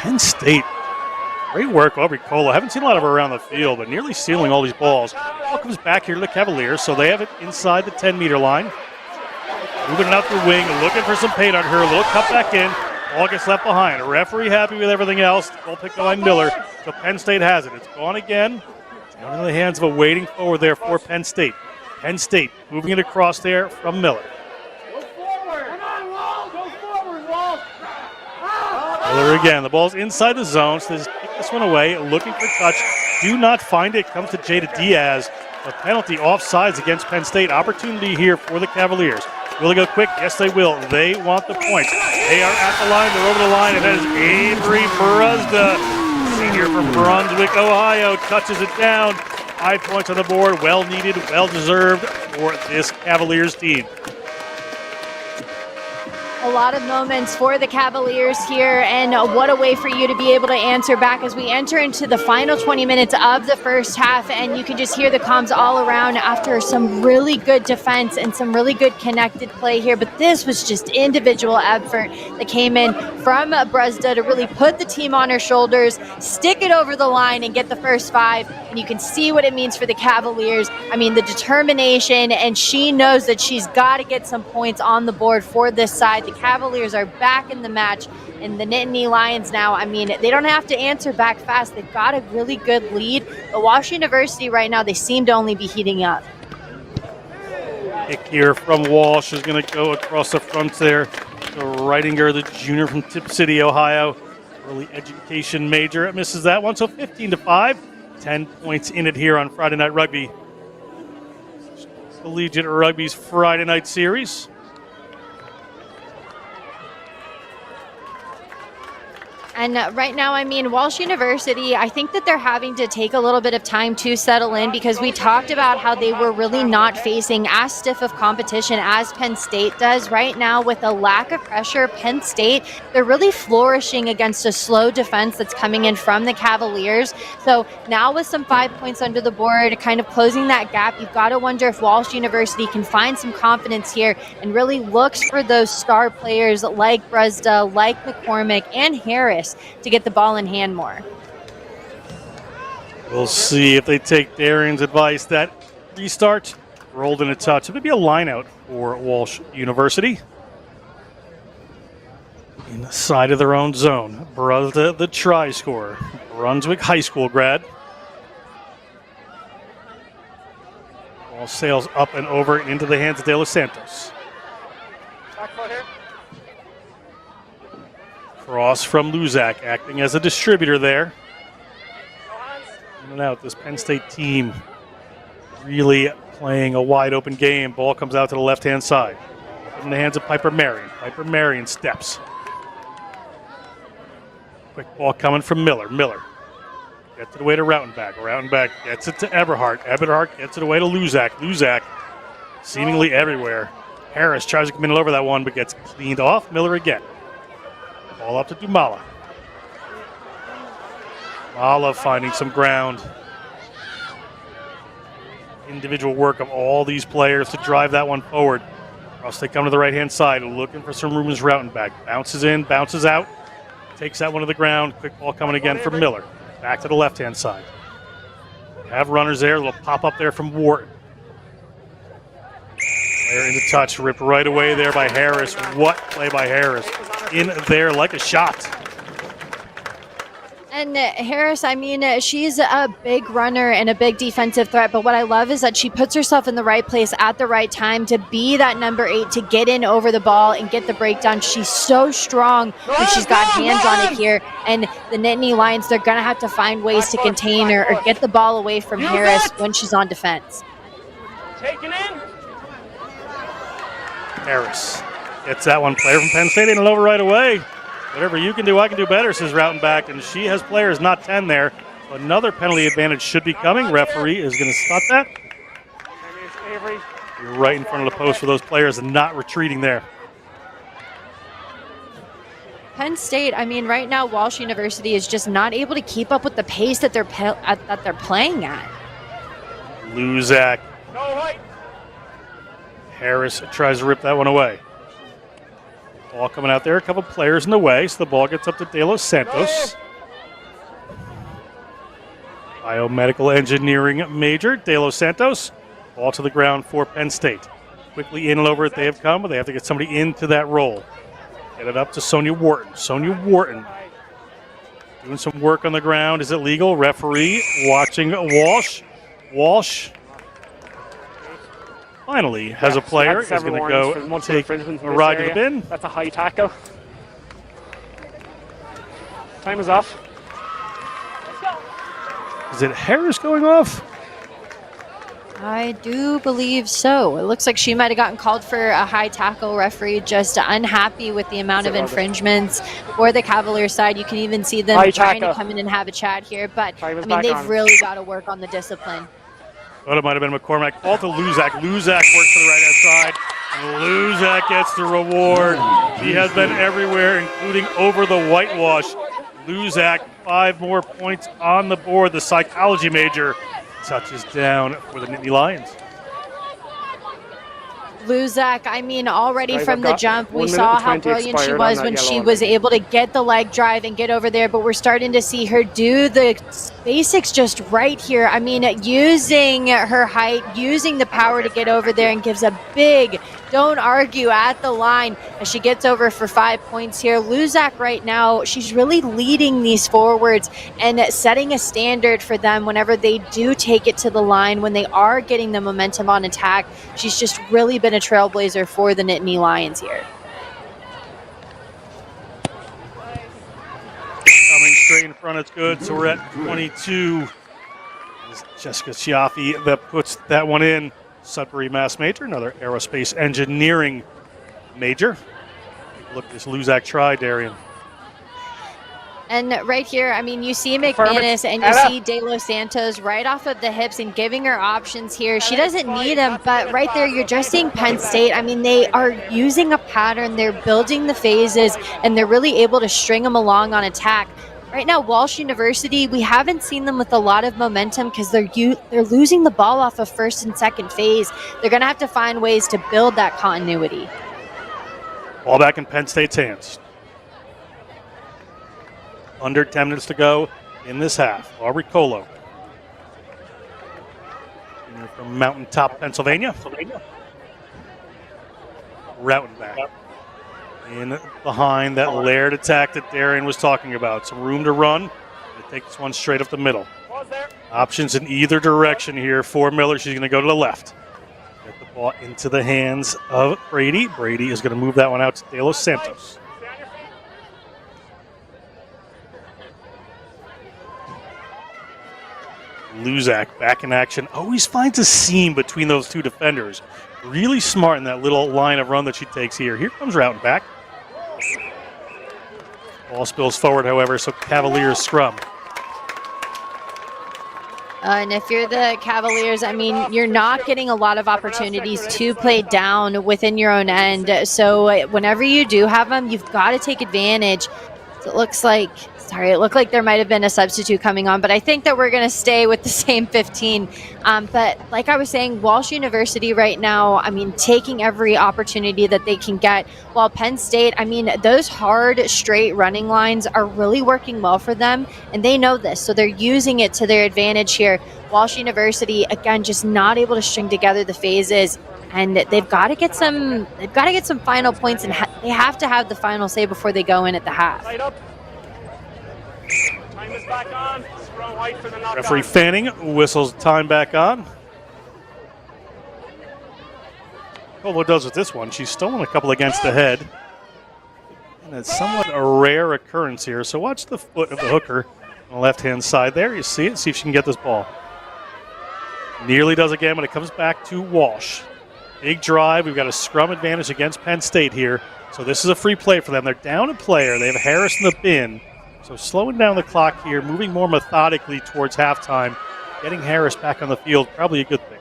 Penn State, great work, Aubrey Cola. Haven't seen a lot of her around the field, but nearly stealing all these balls. Ball comes back here to the Cavaliers, so they have it inside the 10-meter line. Moving it out the wing, looking for some paint on her. A little cut back in. Ball gets left behind. Referee happy with everything else. Ball picked up by Miller. So Penn State has it. It's gone again. Down into the hands of a waiting forward there for Penn State. Penn State moving it across there from Miller. Miller again. The ball's inside the zone, so they just kick this one away. Looking for touch. Do not find it. Comes to Jada Diaz. A penalty offsides against Penn State. Opportunity here for the Cavaliers. Will they go quick? Yes, they will. They want the points. They are at the line. They're over the line. And that is Avery Bruzda, senior from Brunswick, Ohio, touches it down. 5 points on the board. Well needed, well deserved for this Cavaliers team. A lot of moments for the Cavaliers here, and what a way for you to be able to answer back as we enter into the final 20 minutes of the first half, and you can just hear the comms all around after some really good defense and some really good connected play here. But this was just individual effort that came in from Bruzda to really put the team on her shoulders, stick it over the line, and get the first 5. And you can see what it means for the Cavaliers. I mean, the determination, and she knows that she's got to get some points on the board for this side. The Cavaliers are back in the match, and the Nittany Lions now, I mean, they don't have to answer back fast. They've got a really good lead. But Walsh University right now, they seem to only be heating up. Kick here from Walsh is going to go across the front there to Reitinger, the junior from Tip City, Ohio. Early education major. Misses that one, so 15-5. 10 points in it here on Friday Night Rugby. Collegiate Rugby's Friday night series. And right now, I mean, Walsh University, I think that they're having to take a little bit of time to settle in, because we talked about how they were really not facing as stiff of competition as Penn State does. Right now, with a lack of pressure, Penn State, they're really flourishing against a slow defense that's coming in from the Cavaliers. So now with some 5 points under the board, kind of closing that gap, you've got to wonder if Walsh University can find some confidence here and really looks for those star players like Bruzda, like McCormick, and Harris to get the ball in hand more. We'll see if they take Darian's advice. That restart rolled in a touch. It would be a line out for Walsh University. Inside of their own zone. Bruzda, the try scorer. Brunswick High School grad. Ball sails up and over into the hands of De Los Santos. Back foot here. Cross from Luzak, acting as a distributor there. In and out, this Penn State team really playing a wide open game. Ball comes out to the left-hand side. In the hands of Piper Marion. Piper Marion steps. Quick ball coming from Miller. Miller gets it away to Rautenbach. Rautenbach gets it to Eberhardt. Eberhardt gets it away to Luzak. Luzak seemingly everywhere. Harris tries to come in over that one, but gets cleaned off. Miller again. Ball up to Dumala. Dumala finding some ground. Individual work of all these players to drive that one forward. Across they come to the right-hand side, looking for some room as Rautenbach. Bounces in, bounces out. Takes that one to the ground. Quick ball coming again from Miller. Back to the left-hand side. They have runners there. A little pop-up there from Wharton. Player into touch. Ripped right away there by Harris. What play by Harris. In there like a shot. And Harris, I mean, she's a big runner and a big defensive threat, but what I love is that she puts herself in the right place at the right time to be that number 8, to get in over the ball and get the breakdown. She's so strong when she's got hands on it here, and the Nittany Lions, they're going to have to find ways to contain her or get the ball away from Harris when she's on defense. Taken in. Harris gets that one. Player from Penn State ain't over right away. Whatever you can do, I can do better, says Rautenbach, and she has players, not 10 there. So another penalty advantage should be coming. Referee is going to stop that. Avery. You're right in front of the post for those players and not retreating there. Penn State, I mean, right now Walsh University is just not able to keep up with the pace that they're playing at. Luzak. Go right. Harris tries to rip that one away. Ball coming out there, a couple players in the way, so the ball gets up to De Los Santos. Biomedical engineering major, De Los Santos. Ball to the ground for Penn State. Quickly in and over it they have come, but they have to get somebody into that role. Get it up to Sonia Wharton. Sonia Wharton doing some work on the ground. Is it legal? Referee watching Walsh. Walsh finally has a player. He's going to go take a ride to the bin. That's a high tackle. Time is off. Is it Harris going off? I do believe so. It looks like she might have gotten called for a high tackle. Referee just unhappy with the amount of infringements for the Cavaliers side. You can even see them trying to come in and have a chat here. But, I mean, they've really got to work on the discipline. Thought it might have been McCormack. Ball to Luzak. Luzak works for the right-hand side. And Luzak gets the reward. He has been everywhere, including over the whitewash. Luzak, 5 more points on the board. The psychology major touches down for the Nittany Lions. Luzak, I mean, already from the jump, we saw how brilliant she was when she was able to get the leg drive and get over there, but we're starting to see her do the basics just right here. I mean, using her height, using the power to get over there, and gives a big don't argue at the line as she gets over for 5 points here. Luzak right now, she's really leading these forwards and setting a standard for them whenever they do take it to the line, when they are getting the momentum on attack. She's just really been a trailblazer for the Nittany Lions here. Coming straight in front, it's good. So we're at 22. It's Jessica Chiaffi that puts that one in. Sudbury Mass major, another aerospace engineering major. Look at this Luzak try, Darian. And right here, I mean, you see McManus and you see De Los Santos right off of the hips and giving her options here. She doesn't need them, but right there, you're just seeing Penn State. I mean, they are using a pattern. They're building the phases, and they're really able to string them along on attack. Right now, Walsh University, we haven't seen them with a lot of momentum because they're losing the ball off of first and second phase. They're going to have to find ways to build that continuity. Ball back in Penn State's hands. Under 10 minutes to go in this half. Aubrey Colo from Mountaintop, Pennsylvania. Rautenbach in behind that layered attack that Darian was talking about. Some room to run. They take this one straight up the middle. Options in either direction here for Miller. She's going to go to the left. Get the ball into the hands of Brady. Brady is going to move that one out to De Los Santos. Luzak back in action. Always finds a seam between those two defenders. Really smart in that little line of run that she takes here. Here comes Rautenbach. Ball spills forward, however, so Cavaliers scrum. And if you're the Cavaliers, I mean, you're not getting a lot of opportunities to play down within your own end. So whenever you do have them, you've got to take advantage. So it looks like, it looked like there might have been a substitute coming on, but I think that we're going to stay with the same 15. But like I was saying, Walsh University right now, I mean, taking every opportunity that they can get, while Penn State, I mean, those hard, straight running lines are really working well for them, and they know this, so they're using it to their advantage here. Walsh University, again, just not able to string together the phases, and they've got to get some final points, and they have to have the final say before they go in at the half. Time is back on. Scrum white for the knock-on. Referee Fanning whistles time back on. Colo does with this one. She's stolen a couple against the head. And it's somewhat a rare occurrence here. So watch the foot of the hooker on the left-hand side there. You see it. See if she can get this ball. Nearly does again, but it comes back to Walsh. Big drive. We've got a scrum advantage against Penn State here. So this is a free play for them. They're down a player. They have Harris in the bin. So slowing down the clock here, moving more methodically towards halftime, getting Harris back on the field, probably a good thing.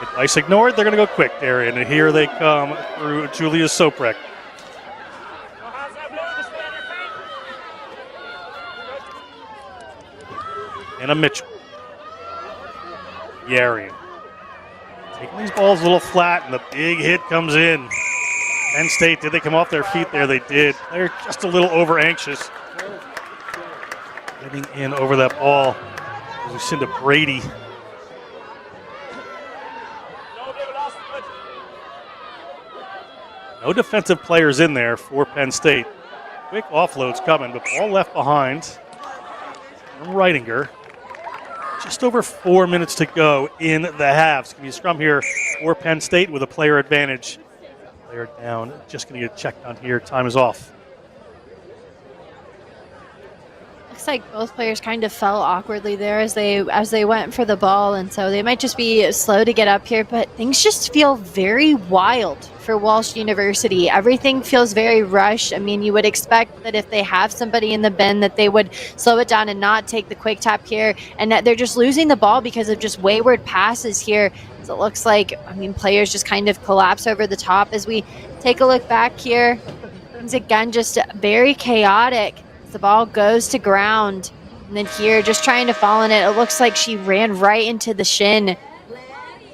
Advice ignored, they're going to go quick, Darian, and here they come through Julia Soprek. Anna Mitchell. Yarian. Taking these balls a little flat, and the big hit comes in. Penn State, did they come off their feet there? They did. They're just a little over anxious. Getting in over that ball. Lucinda Brady. No defensive players in there for Penn State. Quick offloads coming, but ball left behind. Reitinger. Just over 4 minutes to go in the halves. Going to be a scrum here for Penn State with a player advantage. Player down. Just going to get checked on here. Time is off. Looks like both players kind of fell awkwardly there as they went for the ball, and so they might just be slow to get up here, but things just feel very wild for Walsh University. Everything feels very rushed. I mean, you would expect that if they have somebody in the bend that they would slow it down and not take the quick tap here, and that they're just losing the ball because of just wayward passes here. So it looks like, I mean, players just kind of collapse over the top. As we take a look back here, things again just very chaotic. The ball goes to ground, and then here just trying to fall in it. It looks like she ran right into the shin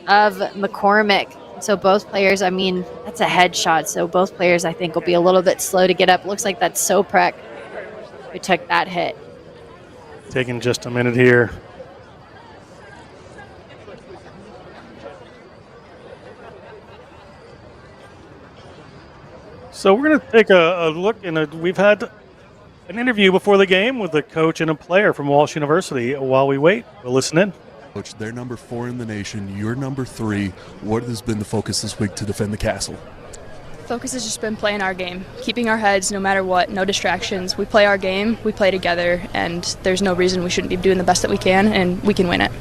of McCormick. So both players, I mean, that's a headshot. So both players, I think, will be a little bit slow to get up. It looks like that's Soprek who took that hit. Taking just a minute here. So we're going to take a look, and we've had an interview before the game with a coach and a player from Walsh University. While we wait, we'll listen in. Coach, they're number 4 in the nation. You're number 3. What has been the focus this week to defend the castle? Focus has just been playing our game, keeping our heads no matter what, no distractions. We play our game, we play together, and there's no reason we shouldn't be doing the best that we can, and we can win it.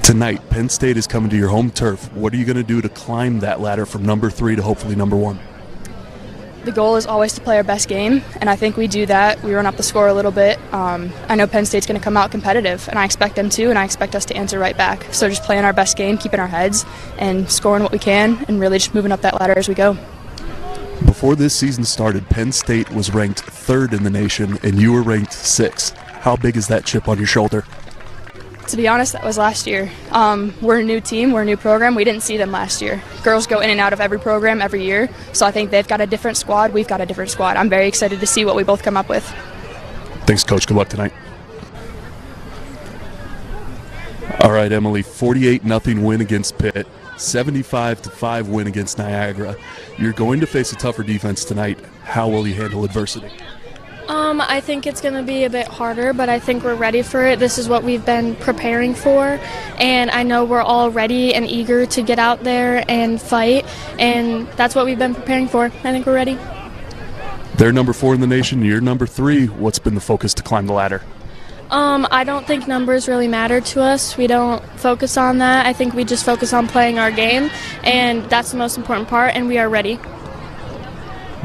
Tonight, Penn State is coming to your home turf. What are you going to do to climb that ladder from number 3 to hopefully number 1? The goal is always to play our best game, and I think we do that. We run up the score a little bit. I know Penn State's going to come out competitive, and I expect them to, and I expect us to answer right back. So just playing our best game, keeping our heads, and scoring what we can, and really just moving up that ladder as we go. Before this season started, Penn State was ranked 3rd in the nation, and you were ranked 6th. How big is that chip on your shoulder? To be honest, that was last year. We're a new team, we're a new program. We didn't see them last year. Girls go in and out of every program every year, so I think they've got a different squad, we've got a different squad. I'm very excited to see what we both come up with. Thanks, Coach. Good luck tonight. All right, Emily, 48-0 win against Pitt, 75-5 win against Niagara. You're going to face a tougher defense tonight. How will you handle adversity? I think it's going to be a bit harder, but I think we're ready for it. This is what we've been preparing for, and I know we're all ready and eager to get out there and fight, and that's what we've been preparing for. I think we're ready. They're number 4 in the nation. You're number 3. What's been the focus to climb the ladder? I don't think numbers really matter to us. We don't focus on that. I think we just focus on playing our game, and that's the most important part, and we are ready.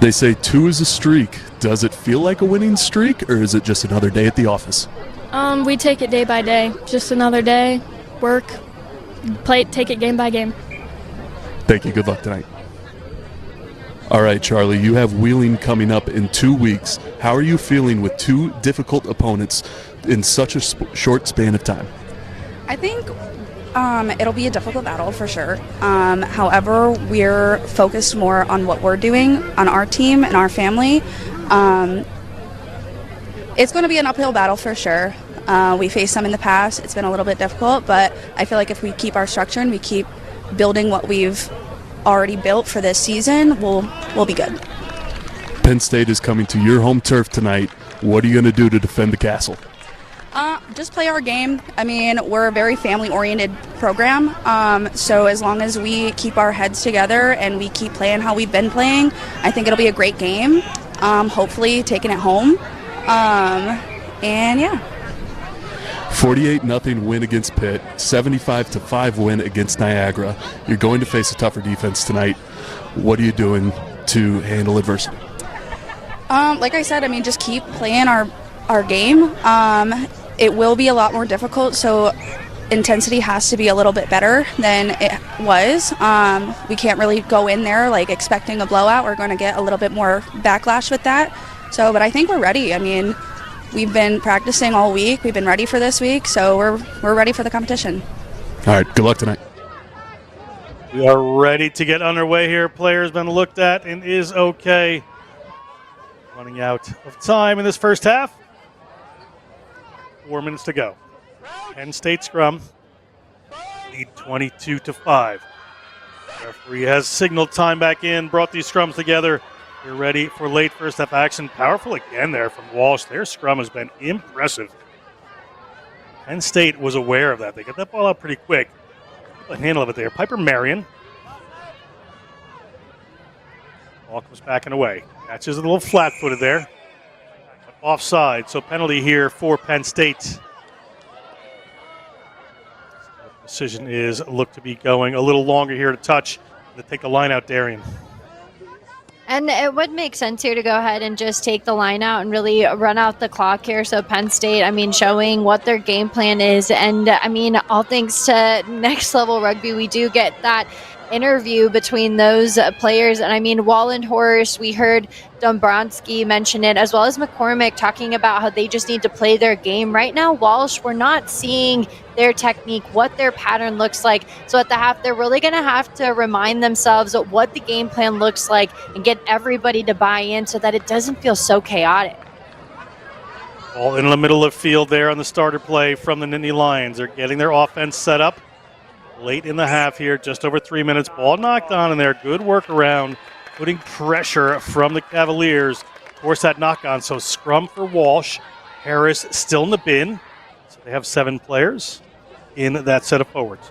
They say 2 is a streak. Does it feel like a winning streak, or is it just another day at the office? We take it day by day. Just another day, work, play, take it game by game. Thank you. Good luck tonight. All right, Charlie, you have Wheeling coming up in 2 weeks. How are you feeling with 2 difficult opponents in such a short span of time? I think it'll be a difficult battle for sure. However, we're focused more on what we're doing on our team and our family. It's going to be an uphill battle for sure. We faced some in the past. It's been a little bit difficult, but I feel like if we keep our structure and we keep building what we've already built for this season, we'll be good. Penn State is coming to your home turf tonight. What are you going to do to defend the castle? Just play our game. I mean, we're a very family-oriented program, so as long as we keep our heads together and we keep playing how we've been playing, I think it'll be a great game. Hopefully taking it home. And yeah. 48-0 win against Pitt, 75-5 win against Niagara. You're going to face a tougher defense tonight. What are you doing to handle adversity? Like I said, I mean, just keep playing our game. It will be a lot more difficult, so intensity has to be a little bit better than it was. We can't really go in there like expecting a blowout. We're going to get a little bit more backlash with that. So, but I think we're ready. I mean, we've been practicing all week. We've been ready for this week, so we're ready for the competition. All right, good luck tonight. We are ready to get underway here. Player's been looked at and is okay. Running out of time in this first half. 4 minutes to go. Penn State scrum. Lead 22-5. Referee has signaled time back in, brought these scrums together. We're ready for late first half action. Powerful again there from Walsh. Their scrum has been impressive. Penn State was aware of that. They got that ball out pretty quick. The handle of it there. Piper Marion. Ball comes back and away. Catches a little flat-footed there. Offside, so penalty here for Penn State. Decision is looked to be going a little longer here to touch. To take the line out, Darian. And it would make sense here to go ahead and just take the line out and really run out the clock here. So Penn State, showing what their game plan is. And, all thanks to Next Level Rugby, we do get that interview between those players. And, Wallenhorst, we heard Dombrowski mention it, as well as McCormick talking about how they just need to play their game. Right now, Walsh, we're not seeing their technique, what their pattern looks like. So at the half, they're really going to have to remind themselves of what the game plan looks like and get everybody to buy in so that it doesn't feel so chaotic. All in the middle of field there on the starter play from the Nittany Lions. They're getting their offense set up late in the half here, just over 3 minutes. Ball knocked on in there. Good work around, putting pressure from the Cavaliers. Force that knock on. So scrum for Walsh. Harris still in the bin. So they have 7 players in that set of forwards.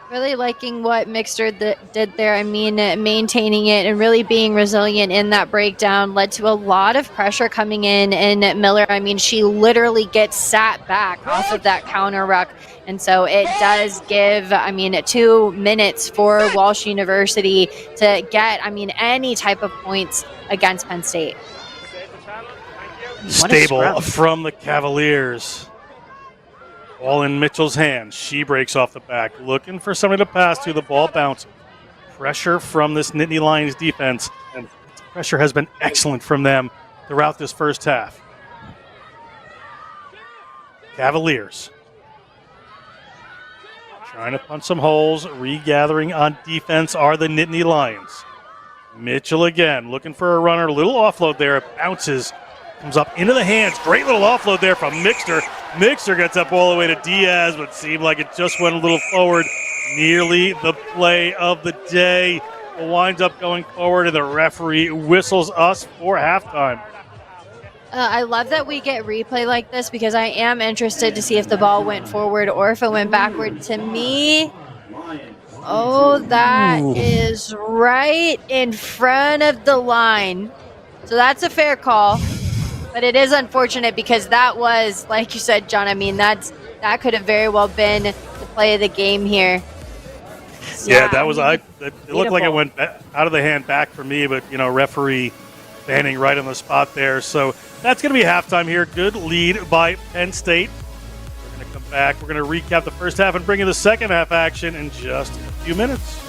Really liking what Mixter did there. Maintaining it and really being resilient in that breakdown led to a lot of pressure coming in. And Miller, she literally gets sat back off of that counter ruck. And so it does give, 2 minutes for Walsh University to get, any type of points against Penn State. Stable from the Cavaliers. Ball in Mitchell's hands. She breaks off the back. Looking for somebody to pass to. The ball bouncing. Pressure from this Nittany Lions defense. And pressure has been excellent from them throughout this first half. Cavaliers trying to punch some holes. Regathering on defense are the Nittany Lions. Mitchell again looking for a runner. A little offload there. It bounces. Comes up into the hands. Great little offload there from Mixter. Mixter gets up all the way to Diaz, but seemed like it just went a little forward. Nearly the play of the day. It winds up going forward, and the referee whistles us for halftime. I love that we get replay like this because I am interested to see if the ball went forward or if it went backward. To me, that is right in front of the line. So that's a fair call. But it is unfortunate because that was, like you said, John, that could have very well been the play of the game here. Yeah, that was, it looked like it went out of the hand back for me, but, referee banning right on the spot there. So that's going to be halftime here. Good lead by Penn State. We're going to come back. We're going to recap the first half and bring you the second half action in just a few minutes.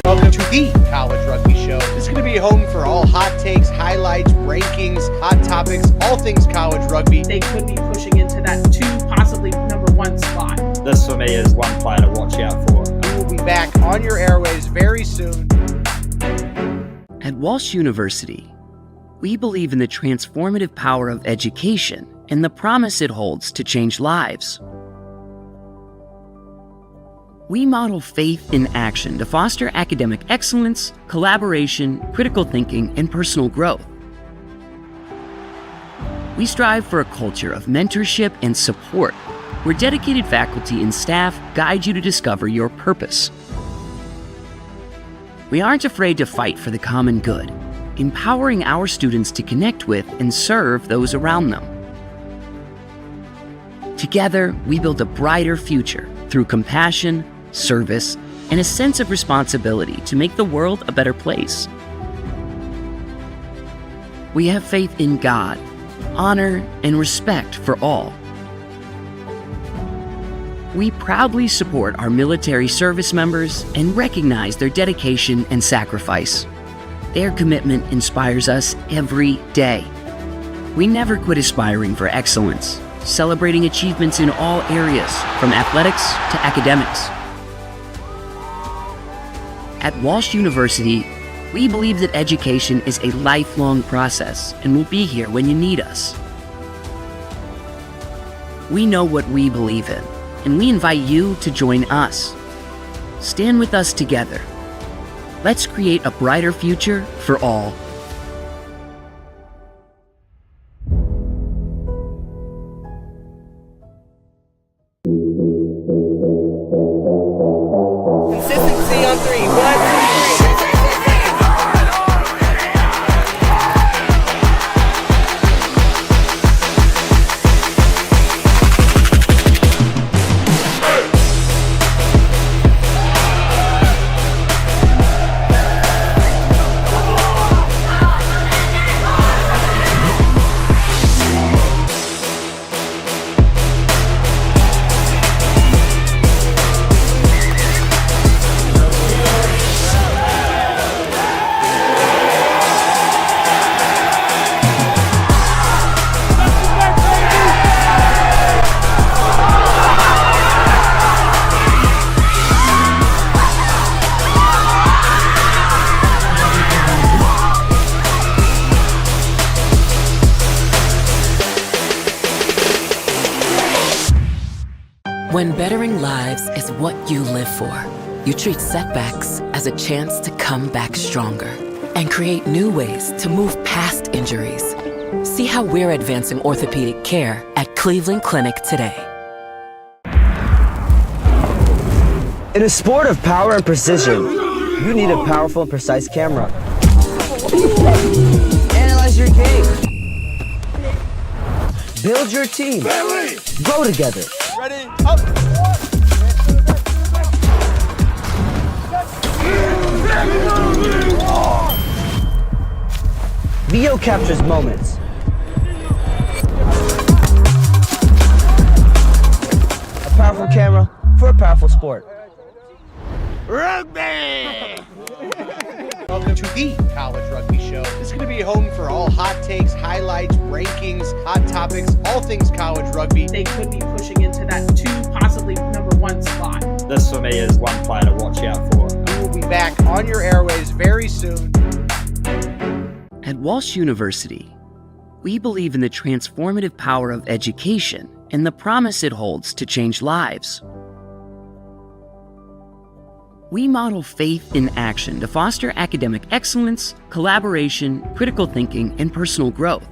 Welcome to the College Rugby Show. This is going to be home for all hot takes, highlights, rankings, hot topics, all things college rugby. They could be pushing into that 2, possibly number 1 spot. This for me is one player to watch out for. We will be back on your airwaves very soon. At Walsh University, we believe in the transformative power of education and the promise it holds to change lives. We model faith in action to foster academic excellence, collaboration, critical thinking, and personal growth. We strive for a culture of mentorship and support, where dedicated faculty and staff guide you to discover your purpose. We aren't afraid to fight for the common good, empowering our students to connect with and serve those around them. Together, we build a brighter future through compassion, service, and a sense of responsibility to make the world a better place. We have faith in God, honor, and respect for all. We proudly support our military service members and recognize their dedication and sacrifice. Their commitment inspires us every day. We never quit aspiring for excellence, celebrating achievements in all areas, from athletics to academics. At Walsh University, we believe that education is a lifelong process and will be here when you need us. We know what we believe in, and we invite you to join us. Stand with us together. Let's create a brighter future for all. Consistency on three. 1, 2, 3. When bettering lives is what you live for, you treat setbacks as a chance to come back stronger and create new ways to move past injuries. See how we're advancing orthopedic care at Cleveland Clinic today. In a sport of power and precision, you need a powerful and precise camera. Analyze your game. Build your team. Grow together. Ready, up. Video captures moments. A powerful camera for a powerful sport. Rugby! Welcome to the College Rugby Show. This is going to be home for all hot takes, highlights, rankings, hot topics, all things college rugby. They could be pushing into that 2, possibly number 1 spot. This for me is one player to watch out for. We will be back on your airways very soon. At Walsh University, we believe in the transformative power of education and the promise it holds to change lives. We model faith in action to foster academic excellence, collaboration, critical thinking, and personal growth.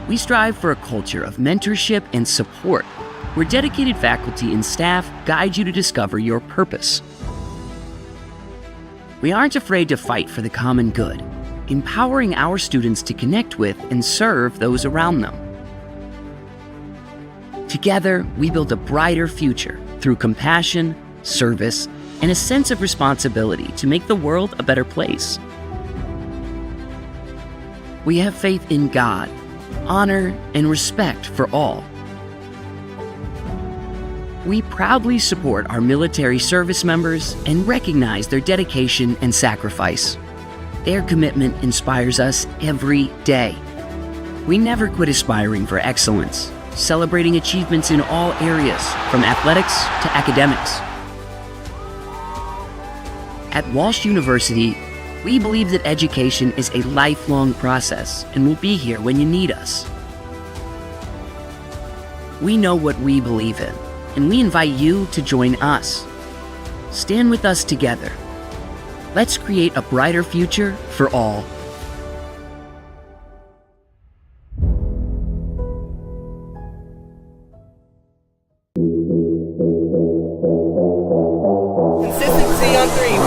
We strive for a culture of mentorship and support, where dedicated faculty and staff guide you to discover your purpose. We aren't afraid to fight for the common good, empowering our students to connect with and serve those around them. Together, we build a brighter future through compassion, service, and a sense of responsibility to make the world a better place. We have faith in God, honor, and respect for all. We proudly support our military service members and recognize their dedication and sacrifice. Their commitment inspires us every day. We never quit aspiring for excellence, celebrating achievements in all areas, from athletics to academics. At Walsh University, we believe that education is a lifelong process and will be here when you need us. We know what we believe in, and we invite you to join us. Stand with us together. Let's create a brighter future for all. Consistency on three.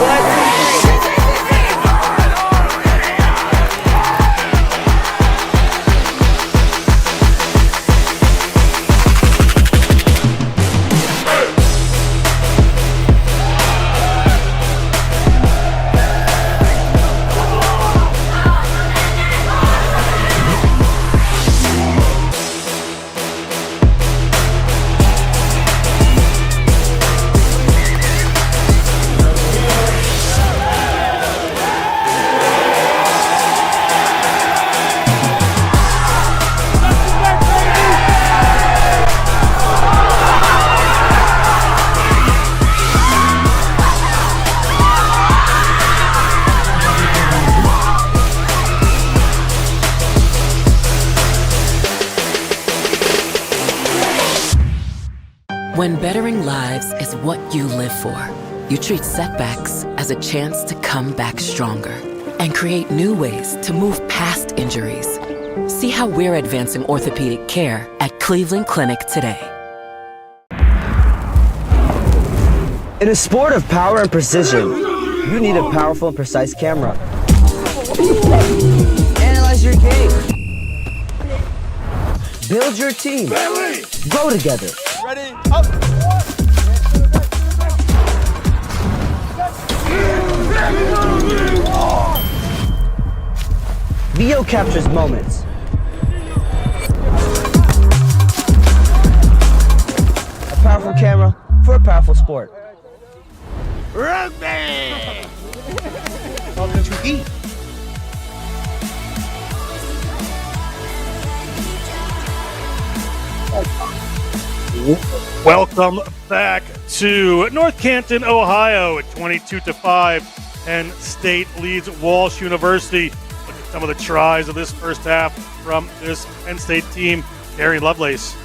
When bettering lives is what you live for, you treat setbacks as a chance to come back stronger and create new ways to move past injuries. See how we're advancing orthopedic care at Cleveland Clinic today. In a sport of power and precision, you need a powerful and precise camera. Analyze your game. Build your team. Grow together. Ready, up. Video captures moments. A powerful camera for a powerful sport. Rugby! Welcome to the Welcome back to North Canton, Ohio at 22-5. Penn State leads Walsh University. Look at some of the tries of this first half from this Penn State team. Darian Lovelace.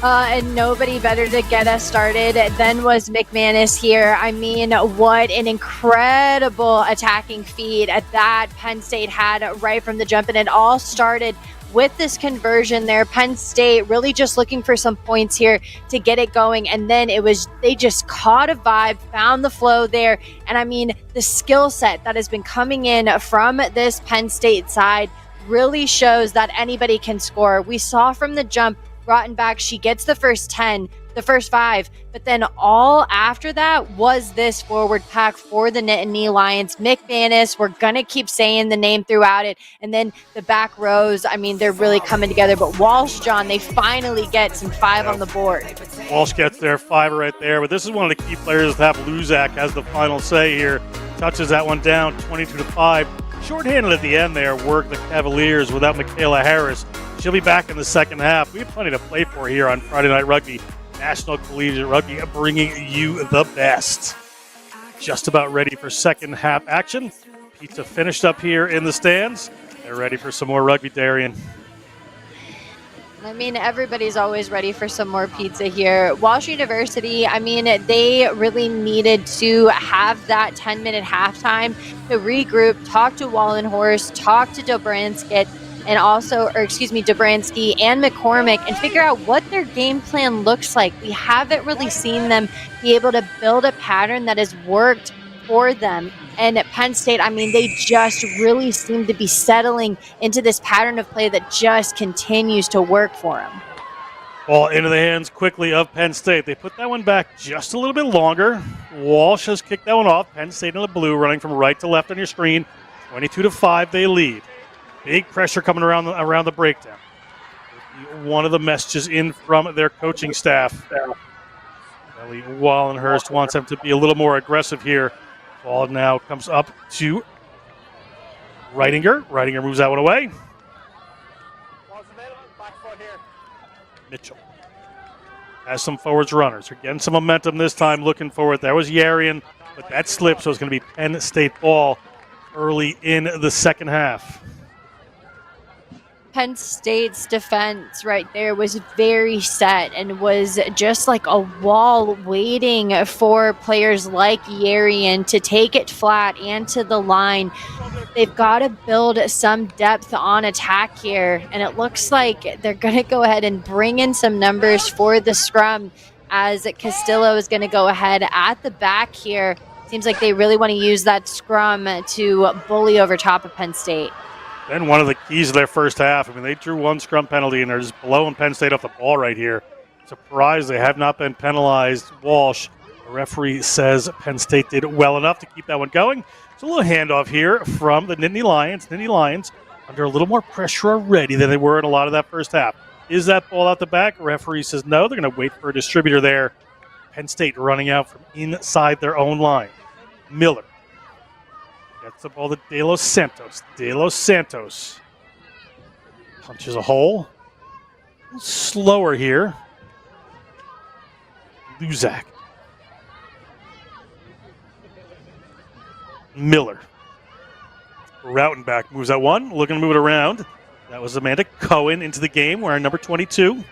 And nobody better to get us started than was McManus here. I mean, what an incredible attacking feat that Penn State had right from the jump. And it all started with this conversion there. Penn State really just looking for some points here to get it going. And then they just caught a vibe, found the flow there. And I mean, the skill set that has been coming in from this Penn State side really shows that anybody can score. We saw from the jump, Rottenbach, she gets the first 10, the first 5, but then all after that was this forward pack for the Nittany Lions. McManus, we're going to keep saying the name throughout it. And then the back rows, I mean, they're really coming together. But Walsh, John, they finally get some 5 on the board. Walsh gets their 5 right there. But this is one of the key players to have. Luzak has the final say here. Touches that one down, 22-5. Shorthanded at the end there, work the Cavaliers without Michaela Harris. She'll be back in the second half. We have plenty to play for here on Friday Night Rugby. National Collegiate Rugby bringing you the best. Just about ready for second half action. Pizza finished up here in the stands. They're ready for some more rugby, Darian. I mean, everybody's always ready for some more pizza here. Walsh University, I mean, they really needed to have that 10-minute halftime to regroup, talk to Wallenhorst, talk to Dobransky, and Dobransky and McCormick, and figure out what their game plan looks like. We haven't really seen them be able to build a pattern that has worked for them. And at Penn State, I mean, they just really seem to be settling into this pattern of play that just continues to work for them. Ball into the hands quickly of Penn State. They put that one back just a little bit longer. Walsh has kicked that one off. Penn State in the blue, running from right to left on your screen. 22-5, they lead. Big pressure coming around the breakdown. One of the messages in from their coaching staff. Ellie Wallenhurst wants them to be a little more aggressive here. Ball now comes up to Reitinger. Reitinger moves that one away. Mitchell has some forwards runners. They're getting some momentum this time, looking forward. There was Yarian, but that slipped, so it's going to be Penn State ball early in the second half. Penn State's defense right there was very set and was just like a wall waiting for players like Yarian to take it flat and to the line. They've got to build some depth on attack here, and it looks like they're going to go ahead and bring in some numbers for the scrum as Castillo is going to go ahead at the back here. Seems like they really want to use that scrum to bully over top of Penn State. Then one of the keys of their first half. I mean, they drew one scrum penalty, and they're just blowing Penn State off the ball right here. Surprised they have not been penalized. Walsh, the referee says Penn State did well enough to keep that one going. It's a little handoff here from the Nittany Lions. Nittany Lions under a little more pressure already than they were in a lot of that first half. Is that ball out the back? Referee says no. They're going to wait for a distributor there. Penn State running out from inside their own line. Miller gets the ball to De Los Santos. De Los Santos punches a hole. A little slower here. Luzak. Miller. Rautenbach moves that one. Looking to move it around. That was Amanda Cohen into the game wearing number 22.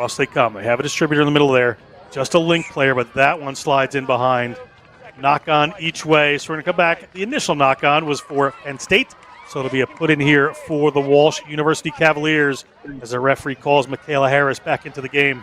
Across they come. They have a distributor in the middle there. Just a link player, but that one slides in behind. Knock on each way. So we're going to come back. The initial knock on was for Penn State. So it'll be a put in here for the Walsh University Cavaliers as the referee calls Michaela Harris back into the game.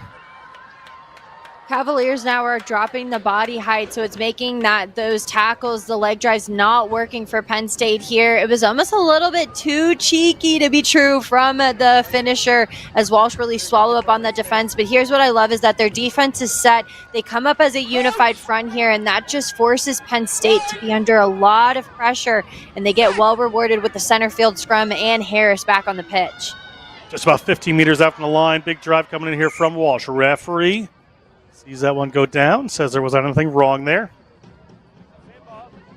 Cavaliers now are dropping the body height, so it's making those tackles, the leg drives, not working for Penn State here. It was almost a little bit too cheeky to be true from the finisher as Walsh really swallowed up on that defense. But here's what I love is that their defense is set. They come up as a unified front here, and that just forces Penn State to be under a lot of pressure, and they get well rewarded with the center field scrum and Harris back on the pitch. Just about 15 meters out from the line. Big drive coming in here from Walsh. Referee sees that one go down, says there wasn't anything wrong there.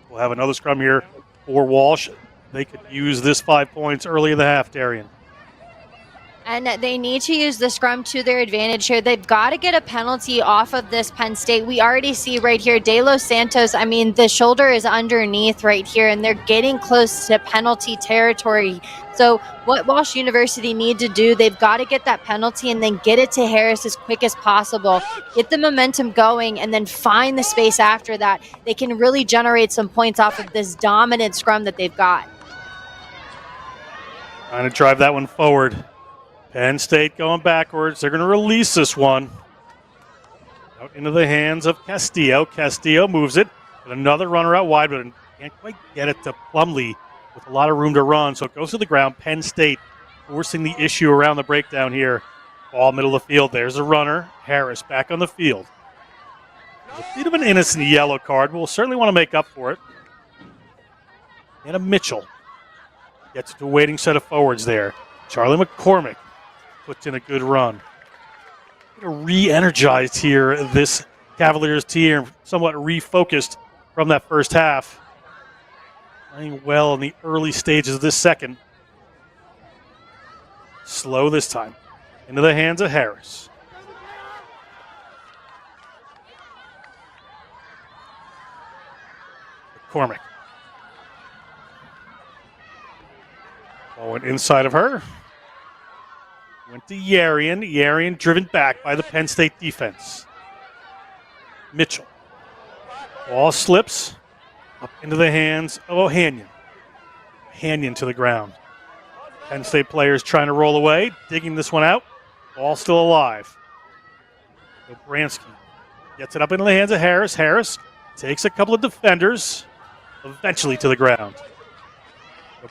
We'll have another scrum here for Walsh. They could use this 5 points early in the half, Darian. And they need to use the scrum to their advantage here. They've got to get a penalty off of this Penn State. We already see right here, De Los Santos, I mean, the shoulder is underneath right here, and they're getting close to penalty territory. So what Walsh University need to do, they've got to get that penalty and then get it to Harris as quick as possible. Get the momentum going and then find the space after that. They can really generate some points off of this dominant scrum that they've got. Trying to drive that one forward. Penn State going backwards. They're going to release this one. Out into the hands of Castillo. Castillo moves it. And another runner out wide, but can't quite get it to Plumlee with a lot of room to run. So it goes to the ground. Penn State forcing the issue around the breakdown here. Ball middle of the field. There's a runner. Harris back on the field. There's a bit of an innocent yellow card. We'll certainly want to make up for it. And a Mitchell gets to a waiting set of forwards there. Charlie McCormick puts in a good run. Re-energized here, this Cavaliers team, somewhat refocused from that first half. Playing well in the early stages of this second. Slow this time. Into the hands of Harris. McCormick. Ball went inside of her. Went to Yarian. Yarian driven back by the Penn State defense. Mitchell. Ball slips up into the hands of Ohanian. Ohanian to the ground. Penn State players trying to roll away, digging this one out. Ball still alive. Bransky gets it up into the hands of Harris. Harris takes a couple of defenders, eventually to the ground.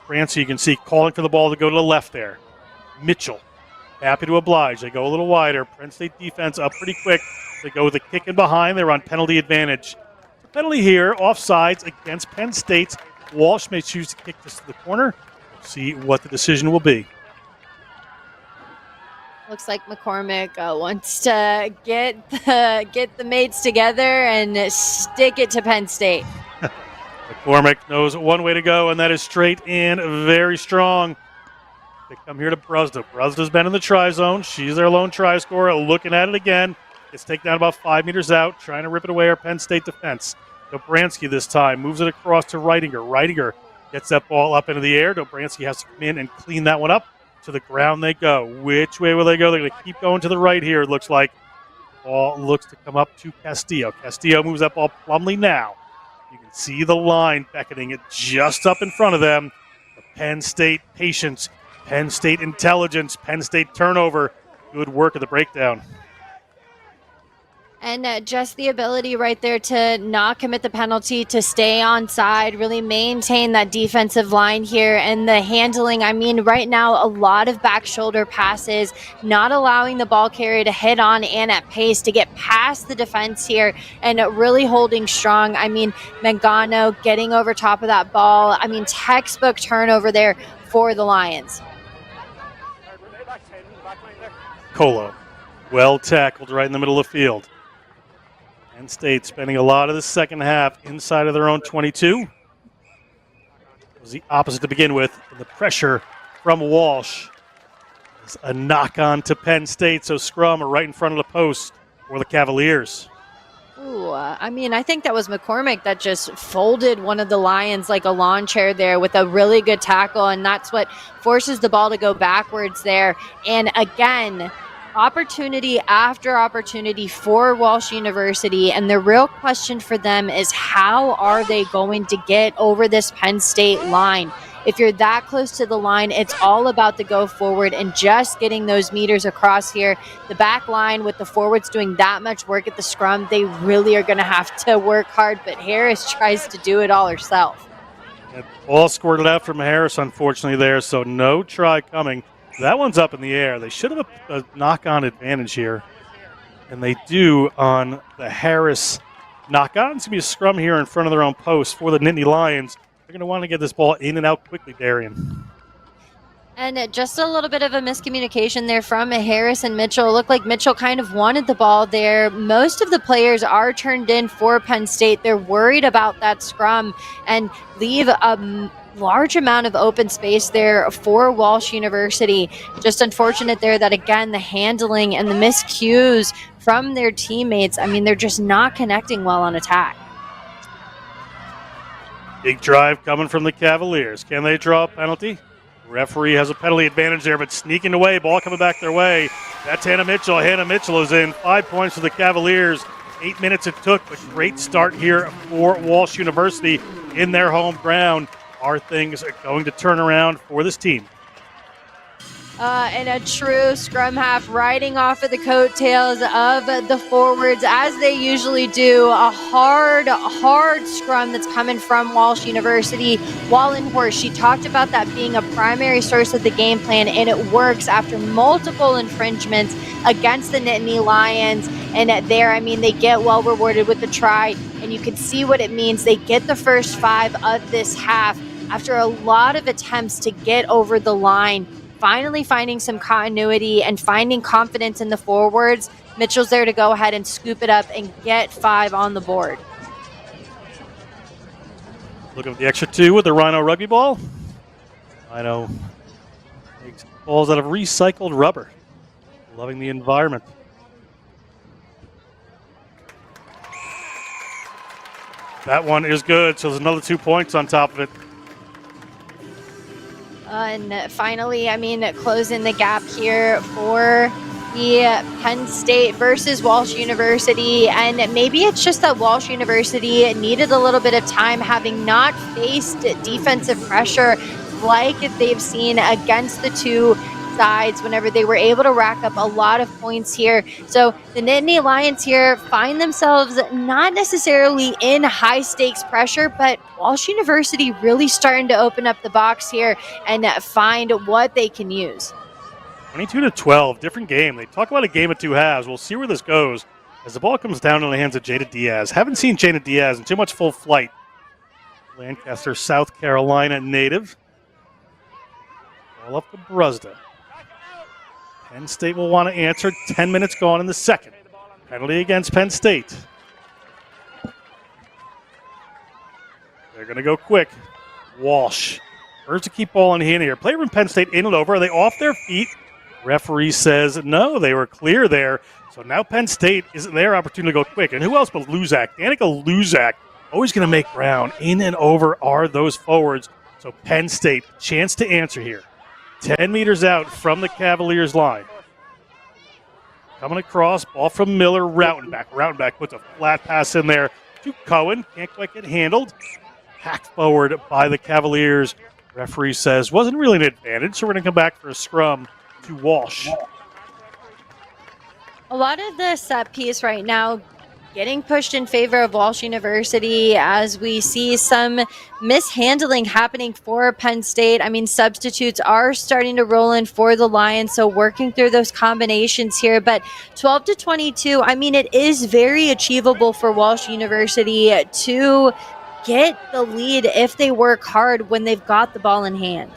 Bransky, you can see, calling for the ball to go to the left there. Mitchell. Happy to oblige. They go a little wider. Penn State defense up pretty quick. They go with a kick in behind. They're on penalty advantage. The penalty here, offsides against Penn State. Walsh may choose to kick this to the corner. We'll see what the decision will be. Looks like McCormick wants to get the mates together and stick it to Penn State. McCormick knows one way to go, and that is straight and very strong. They come here to Brusda. Brusda's been in the try zone. She's their lone try scorer. Looking at it again. Gets taken down about 5 meters out. Trying to rip it away our Penn State defense. Dobransky this time moves it across to Reidinger. Reidinger gets that ball up into the air. Dobransky has to come in and clean that one up. To the ground they go. Which way will they go? They're going to keep going to the right here, it looks like. Ball looks to come up to Castillo. Castillo moves that ball Plumlee now. You can see the line beckoning it just up in front of them. The Penn State patience. Penn State intelligence, Penn State turnover. Good work at the breakdown. And just the ability right there to not commit the penalty, to stay on side, really maintain that defensive line here. And the handling, I mean, right now, a lot of back shoulder passes, not allowing the ball carrier to hit on and at pace to get past the defense here and really holding strong. I mean, Mangano getting over top of that ball. I mean, textbook turnover there for the Lions. Colo, well tackled right in the middle of the field. Penn State spending a lot of the second half inside of their own 22. It was the opposite to begin with. And the pressure from Walsh is a knock-on to Penn State, so scrum are right in front of the post for the Cavaliers. Ooh, I mean, I think that was McCormick that just folded one of the Lions like a lawn chair there with a really good tackle, and that's what forces the ball to go backwards there. And again, opportunity after opportunity for Walsh University, and the real question for them is how are they going to get over this Penn State line? If you're that close to the line, it's all about the go forward and just getting those meters across here. The back line with the forwards doing that much work at the scrum, they really are going to have to work hard, but Harris tries to do it all herself. Ball squirted out from Harris, unfortunately, there, so no try coming. That one's up in the air. They should have a knock-on advantage here, and they do on the Harris knock-on. It's going to be a scrum here in front of their own post for the Nittany Lions. They're going to want to get this ball in and out quickly, Darian. And just a little bit of a miscommunication there from Harris and Mitchell. It looked like Mitchell kind of wanted the ball there. Most of the players are turned in for Penn State. They're worried about that scrum and leave a large amount of open space there for Walsh University. Just unfortunate there that, again, the handling and the miscues from their teammates, I mean, they're just not connecting well on attack. Big drive coming from the Cavaliers. Can they draw a penalty? Referee has a penalty advantage there, but sneaking away, ball coming back their way. That's Hannah Mitchell. Hannah Mitchell is in. 5 points for the Cavaliers. 8 minutes it took, but great start here for Walsh University in their home ground. Are things going to turn around for this team? And a true scrum half riding off of the coattails of the forwards, as they usually do. A hard scrum that's coming from Walsh University. Wallenhorst, she talked about that being a primary source of the game plan, and it works after multiple infringements against the Nittany Lions. And there, I mean, they get well rewarded with the try, and you can see what it means. They get the first 5 of this half after a lot of attempts to get over the line. Finally finding some continuity and finding confidence in the forwards. Mitchell's there to go ahead and scoop it up and get 5 on the board. Looking at the extra 2 with the Rhino rugby ball. Rhino makes balls out of recycled rubber. Loving the environment. That one is good, so there's another 2 points on top of it. And finally, I mean, closing the gap here for the Penn State versus Walsh University. And maybe it's just that Walsh University needed a little bit of time, having not faced defensive pressure like they've seen against the two sides whenever they were able to rack up a lot of points here. So the Nittany Lions here find themselves not necessarily in high stakes pressure, but Walsh University really starting to open up the box here and find what they can use. 22-12, different game. They talk about a game of 2 halves. We'll see where this goes as the ball comes down in the hands of Jada Diaz. Haven't seen Jada Diaz in too much full flight. Lancaster, South Carolina native. Ball up to Brusda. Penn State will want to answer. 10 minutes gone in the second. Penalty against Penn State. They're going to go quick. Walsh. Urge to keep ball in hand here. Player from Penn State in and over. Are they off their feet? Referee says no, they were clear there. So now Penn State isn't their opportunity to go quick. And who else but Luzak? Danica Luzak, always going to make ground. In and over are those forwards. So Penn State, chance to answer here. 10 meters out from the Cavaliers line. Coming across, ball from Miller, Rautenbach. Rautenbach puts a flat pass in there to Cohen. Can't quite get handled. Hacked forward by the Cavaliers. Referee says wasn't really an advantage, so we're going to come back for a scrum to Walsh. A lot of the set piece right now getting pushed in favor of Walsh University as we see some mishandling happening for Penn State. I mean, substitutes are starting to roll in for the Lions, so working through those combinations here. But 12-22, I mean, it is very achievable for Walsh University to get the lead if they work hard when they've got the ball in hand.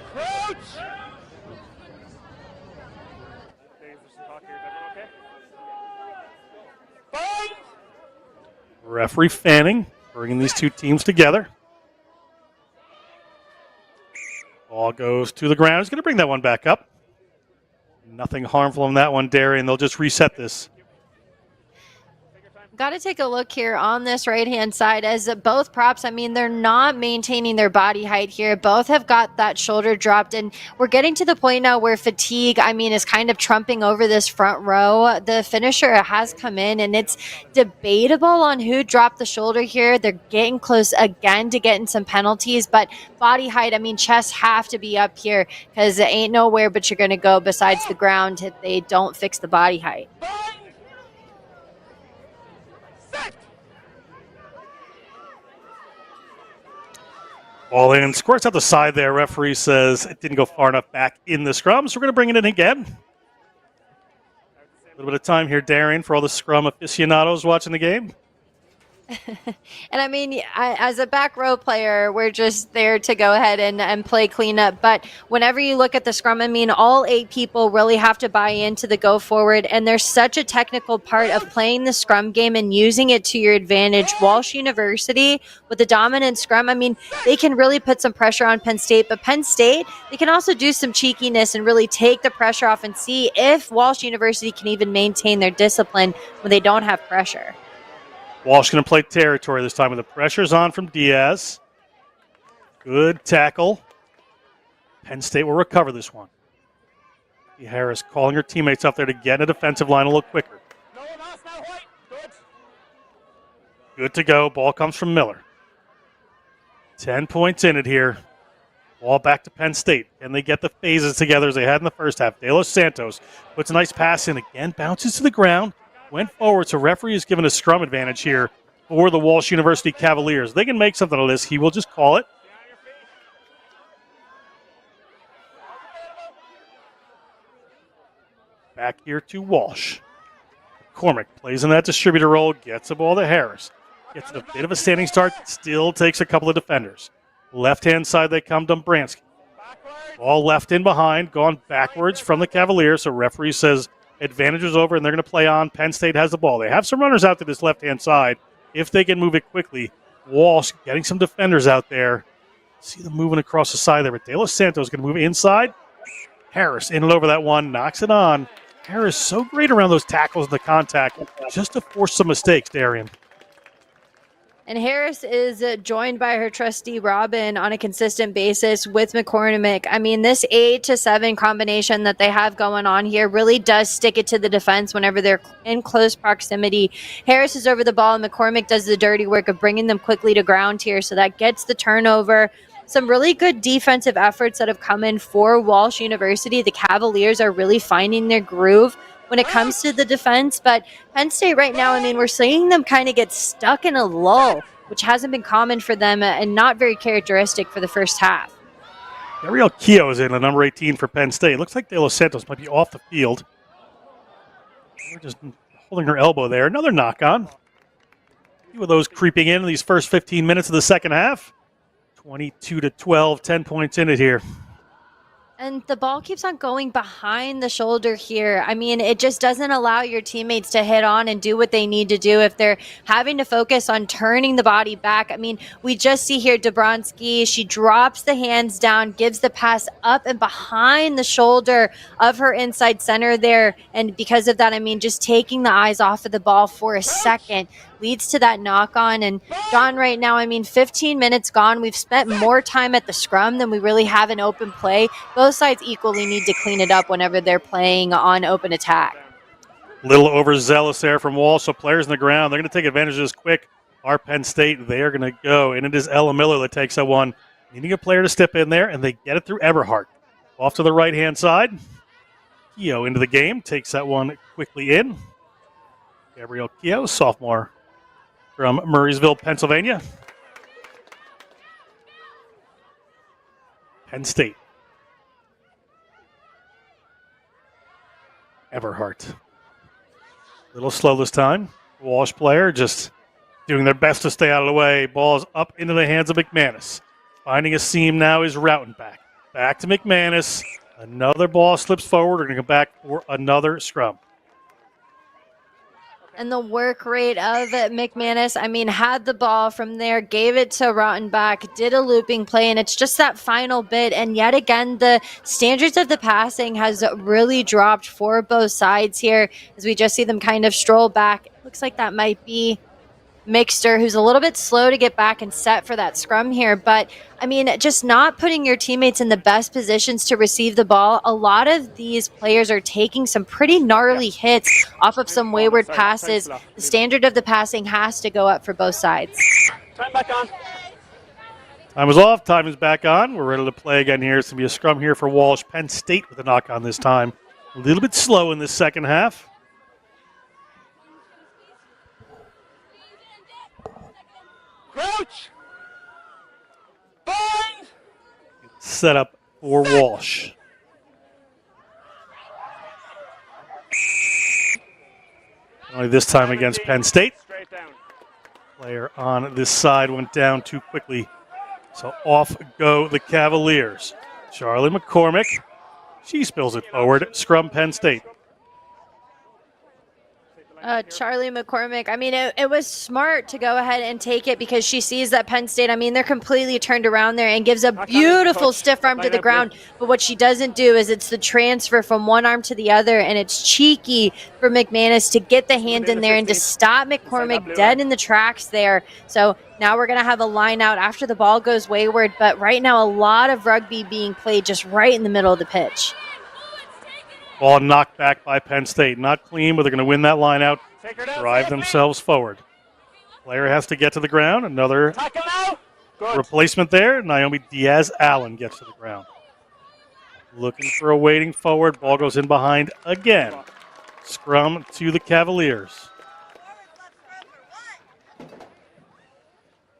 Referee Fanning bringing these two teams together. Ball goes to the ground. He's going to bring that one back up. Nothing harmful in that one, Darian. They'll just reset this. Got to take a look here on this right-hand side as both props, I mean, they're not maintaining their body height here. Both have got that shoulder dropped, and we're getting to the point now where fatigue, I mean, is kind of trumping over this front row. The finisher has come in, and it's debatable on who dropped the shoulder here. They're getting close again to getting some penalties, but body height, I mean, chests have to be up here because it ain't nowhere but you're going to go besides the ground if they don't fix the body height. Ball in, squirts out the side there. Referee says it didn't go far enough back in the scrum, so we're going to bring it in again. A little bit of time here, Darian, for all the scrum aficionados watching the game. And I mean, as a back row player, we're just there to go ahead and play cleanup. But whenever you look at the scrum, I mean, all 8 people really have to buy into the go forward. And there's such a technical part of playing the scrum game and using it to your advantage. Walsh University, with the dominant scrum, I mean, they can really put some pressure on Penn State. But Penn State, they can also do some cheekiness and really take the pressure off and see if Walsh University can even maintain their discipline when they don't have pressure. Walsh going to play territory this time with the pressure's on from Diaz. Good tackle. Penn State will recover this one. Harris calling her teammates up there to get in a defensive line a little quicker. Good to go. Ball comes from Miller. 10 points in it here. Ball back to Penn State. Can they get the phases together as they had in the first half? De Los Santos puts a nice pass in again. Bounces to the ground. Went forward, so referee is given a scrum advantage here for the Walsh University Cavaliers. They can make something of this. He will just call it. Back here to Walsh. McCormick plays in that distributor role, gets the ball to Harris. Gets a bit of a standing start, still takes a couple of defenders. Left-hand side they come, Dombransky. Ball left in behind, gone backwards from the Cavaliers, so referee says advantage is over, and they're going to play on. Penn State has the ball. They have some runners out to this left-hand side. If they can move it quickly, Walsh getting some defenders out there. See them moving across the side there, but De Los Santos is going to move inside. Harris in and over that one, knocks it on. Harris so great around those tackles and the contact, just to force some mistakes, Darian. And Harris is joined by her trustee, Robin, on a consistent basis with McCormick. I mean, this 8 to 7 combination that they have going on here really does stick it to the defense whenever they're in close proximity. Harris is over the ball, and McCormick does the dirty work of bringing them quickly to ground here, so that gets the turnover. Some really good defensive efforts that have come in for Walsh University. The Cavaliers are really finding their groove when it comes to the defense, but Penn State right now, I mean, we're seeing them kind of get stuck in a lull, which hasn't been common for them and not very characteristic for the first half. Ariel Keogh is in, the number 18 for Penn State. Looks like De Los Santos might be off the field. We're just holding her elbow there. Another knock on. A few of those creeping in these first 15 minutes of the second half. 22 to 12, 10 points in it here. And the ball keeps on going behind the shoulder here. I mean, it just doesn't allow your teammates to hit on and do what they need to do if they're having to focus on turning the body back. I mean, we just see here Dombransky, she drops the hands down, gives the pass up and behind the shoulder of her inside center there. And because of that, I mean, just taking the eyes off of the ball for a second leads to that knock on. And John, right now, I mean, 15 minutes gone. We've spent more time at the scrum than we really have in open play. Both sides equally need to clean it up whenever they're playing on open attack. Little overzealous there from Walsh. So players in the ground, they're going to take advantage of this quick. Our Penn State, they are going to go. And it is Ella Miller that takes that one. Needing a player to step in there, and they get it through Eberhardt. Off to the right-hand side. Keogh into the game, takes that one quickly in. Gabrielle Keogh, sophomore from Murraysville, Pennsylvania. Penn State. Eberhardt. A little slow this time. Walsh player just doing their best to stay out of the way. Ball is up into the hands of McManus. Finding a seam now is Rautenbach. Back to McManus. Another ball slips forward. We're going to go back for another scrum. And the work rate of McManus, I mean, had the ball from there, gave it to Rautenbach, did a looping play, and it's just that final bit. And yet again, the standards of the passing has really dropped for both sides here as we just see them kind of stroll back Looks like that might be Mixter, who's a little bit slow to get back and set for that scrum here. But, I mean, just not putting your teammates in the best positions to receive the ball. A lot of these players are taking some pretty gnarly hits off of some wayward passes. The standard of the passing has to go up for both sides. Time back on. Time is off. Time is back on. We're ready to play again here. It's going to be a scrum here for Walsh. Penn State with a knock on this time. A little bit slow in this second half. Crouch! Bind! Set up for Walsh. Only this time against Penn State. Player on this side went down too quickly. So off go the Cavaliers. Charlie McCormick. She spills it forward. Scrum Penn State. Charlie McCormick, I mean, it was smart to go ahead and take it because she sees that Penn State, I mean, they're completely turned around there and gives a beautiful stiff arm to the ground. But what she doesn't do is it's the transfer from one arm to the other, and it's cheeky for McManus to get the hand in there and to stop McCormick dead in the tracks there. So now we're going to have a line out after the ball goes wayward. But right now, a lot of rugby being played just right in the middle of the pitch. Ball knocked back by Penn State. Not clean, but they're going to win that line out, drive themselves forward. Player has to get to the ground. Another replacement there. Naomi Diaz-Allen gets to the ground. Looking for a waiting forward. Ball goes in behind again. Scrum to the Cavaliers.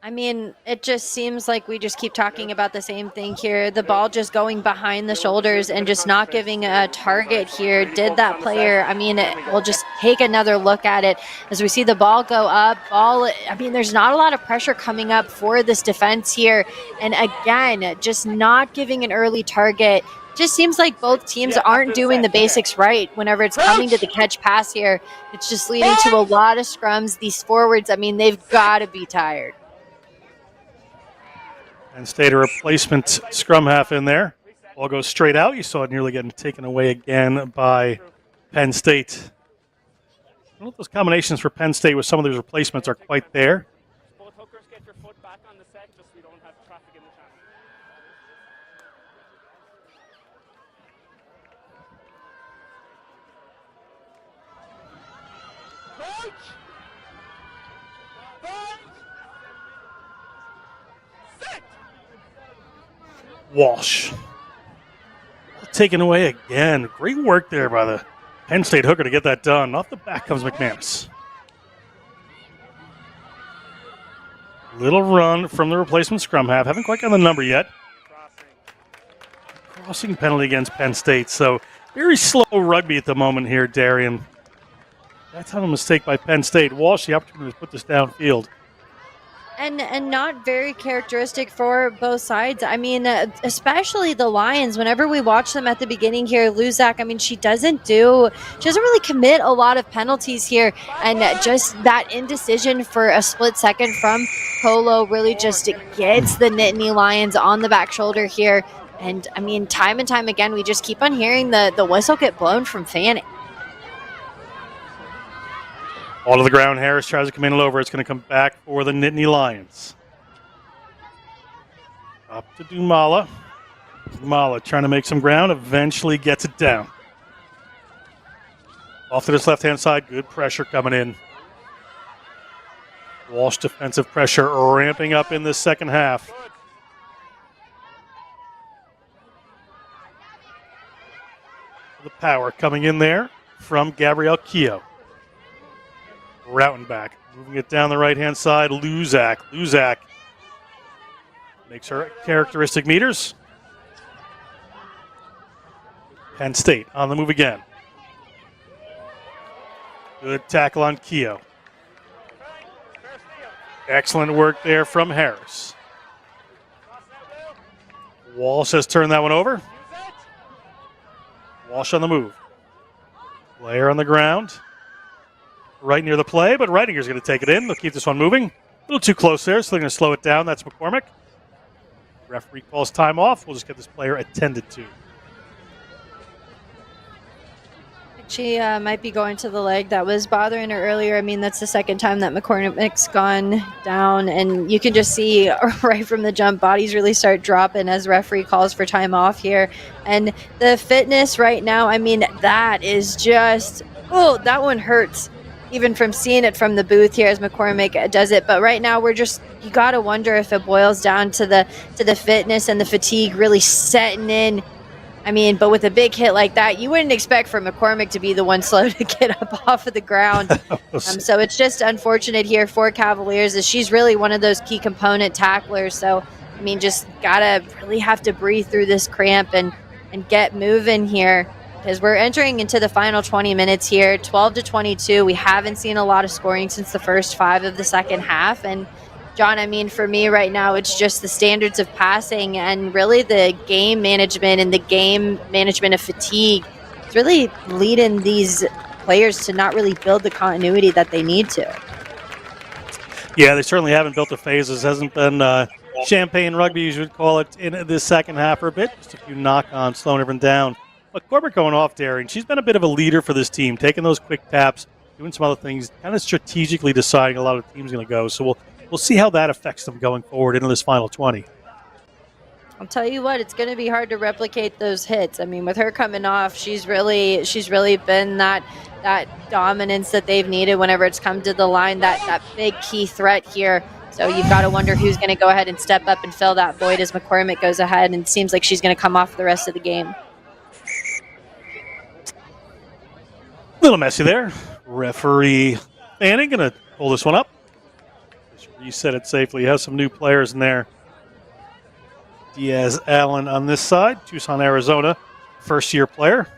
I mean, it just seems like we just keep talking about the same thing here. The ball just going behind the shoulders and just not giving a target here. Did that player, I mean, we'll just take another look at it as we see the ball go up. I mean, there's not a lot of pressure coming up for this defense here. And again, just not giving an early target. Just seems like both teams aren't doing the basics right whenever it's coming to the catch pass here. It's just leading to a lot of scrums. These forwards, I mean, they've got to be tired. Penn State a replacement scrum half in there. Ball goes straight out. You saw it nearly getting taken away again by Penn State. I don't know if those combinations for Penn State with some of those replacements are quite there. Both hookers get your foot back on the set just so we don't have traffic in the channel. Walsh. Taken away again. Great work there by the Penn State hooker to get that done. Off the back comes McManus. Little run from the replacement scrum half. Haven't quite got the number yet. Crossing penalty against Penn State. So very slow rugby at the moment here, Darian. That's a mistake by Penn State. Walsh, the opportunity to put this downfield. And not very characteristic for both sides. I mean, especially the Lions. Whenever we watch them at the beginning here, Luzak, I mean, she doesn't really commit a lot of penalties here. And just that indecision for a split second from Polo really just gets the Nittany Lions on the back shoulder here. And, I mean, time and time again, we just keep on hearing the whistle get blown from Fanning. Ball to the ground. Harris tries to come in and over. It's going to come back for the Nittany Lions. Up to Dumala. Dumala trying to make some ground. Eventually gets it down. Off to this left-hand side. Good pressure coming in. Walsh defensive pressure ramping up in this second half. The power coming in there from Gabrielle Keogh. Rautenbach moving it down the right-hand side. Luzak. Luzak makes her characteristic meters. Penn State on the move again. Good tackle on Keogh. Excellent work there from Harris. Walsh has turned that one over. Walsh on the move. Player on the ground. Right near the play, but Reitinger's going to take it in. They'll keep this one moving. A little too close there, so they're going to slow it down. That's McCormick. Referee calls time off. We'll just get this player attended to. She might be going to the leg that was bothering her earlier. I mean, that's the second time that McCormick's gone down, and you can just see right from the jump, bodies really start dropping as referee calls for time off here. And the fitness right now, I mean, that is just, oh, that one hurts. Even from seeing it from the booth here as McCormick does it. But right now you got to wonder if it boils down to the fitness and the fatigue really setting in. I mean, but with a big hit like that, you wouldn't expect for McCormick to be the one slow to get up off of the ground. So it's just unfortunate here for Cavaliers, as she's really one of those key component tacklers. So, I mean, just got to really have to breathe through this cramp and get moving here, because we're entering into the final 20 minutes here, 12-22. We haven't seen a lot of scoring since the first 5 of the second half. And John, I mean, for me right now, it's just the standards of passing and really the game management and the game management of fatigue. It's really leading these players to not really build the continuity that they need to. Yeah, they certainly haven't built the phases. Hasn't been champagne rugby, as you would call it, in this second half for a bit. Just a few knock-ons, slowing everyone down. But Corbett going off there, and she's been a bit of a leader for this team, taking those quick taps, doing some other things, kind of strategically deciding a lot of the team's going to go. So we'll see how that affects them going forward into this final 20. I'll tell you what, it's going to be hard to replicate those hits. I mean, with her coming off, she's really been that dominance that they've needed whenever it's come to the line, that big key threat here. So you've got to wonder who's going to go ahead and step up and fill that void as McCormick goes ahead, and it seems like she's going to come off the rest of the game. Little messy there. Referee Fanning going to pull this one up. Just reset it safely. Has some new players in there. Diaz Allen on this side. Tucson, Arizona. First-year player.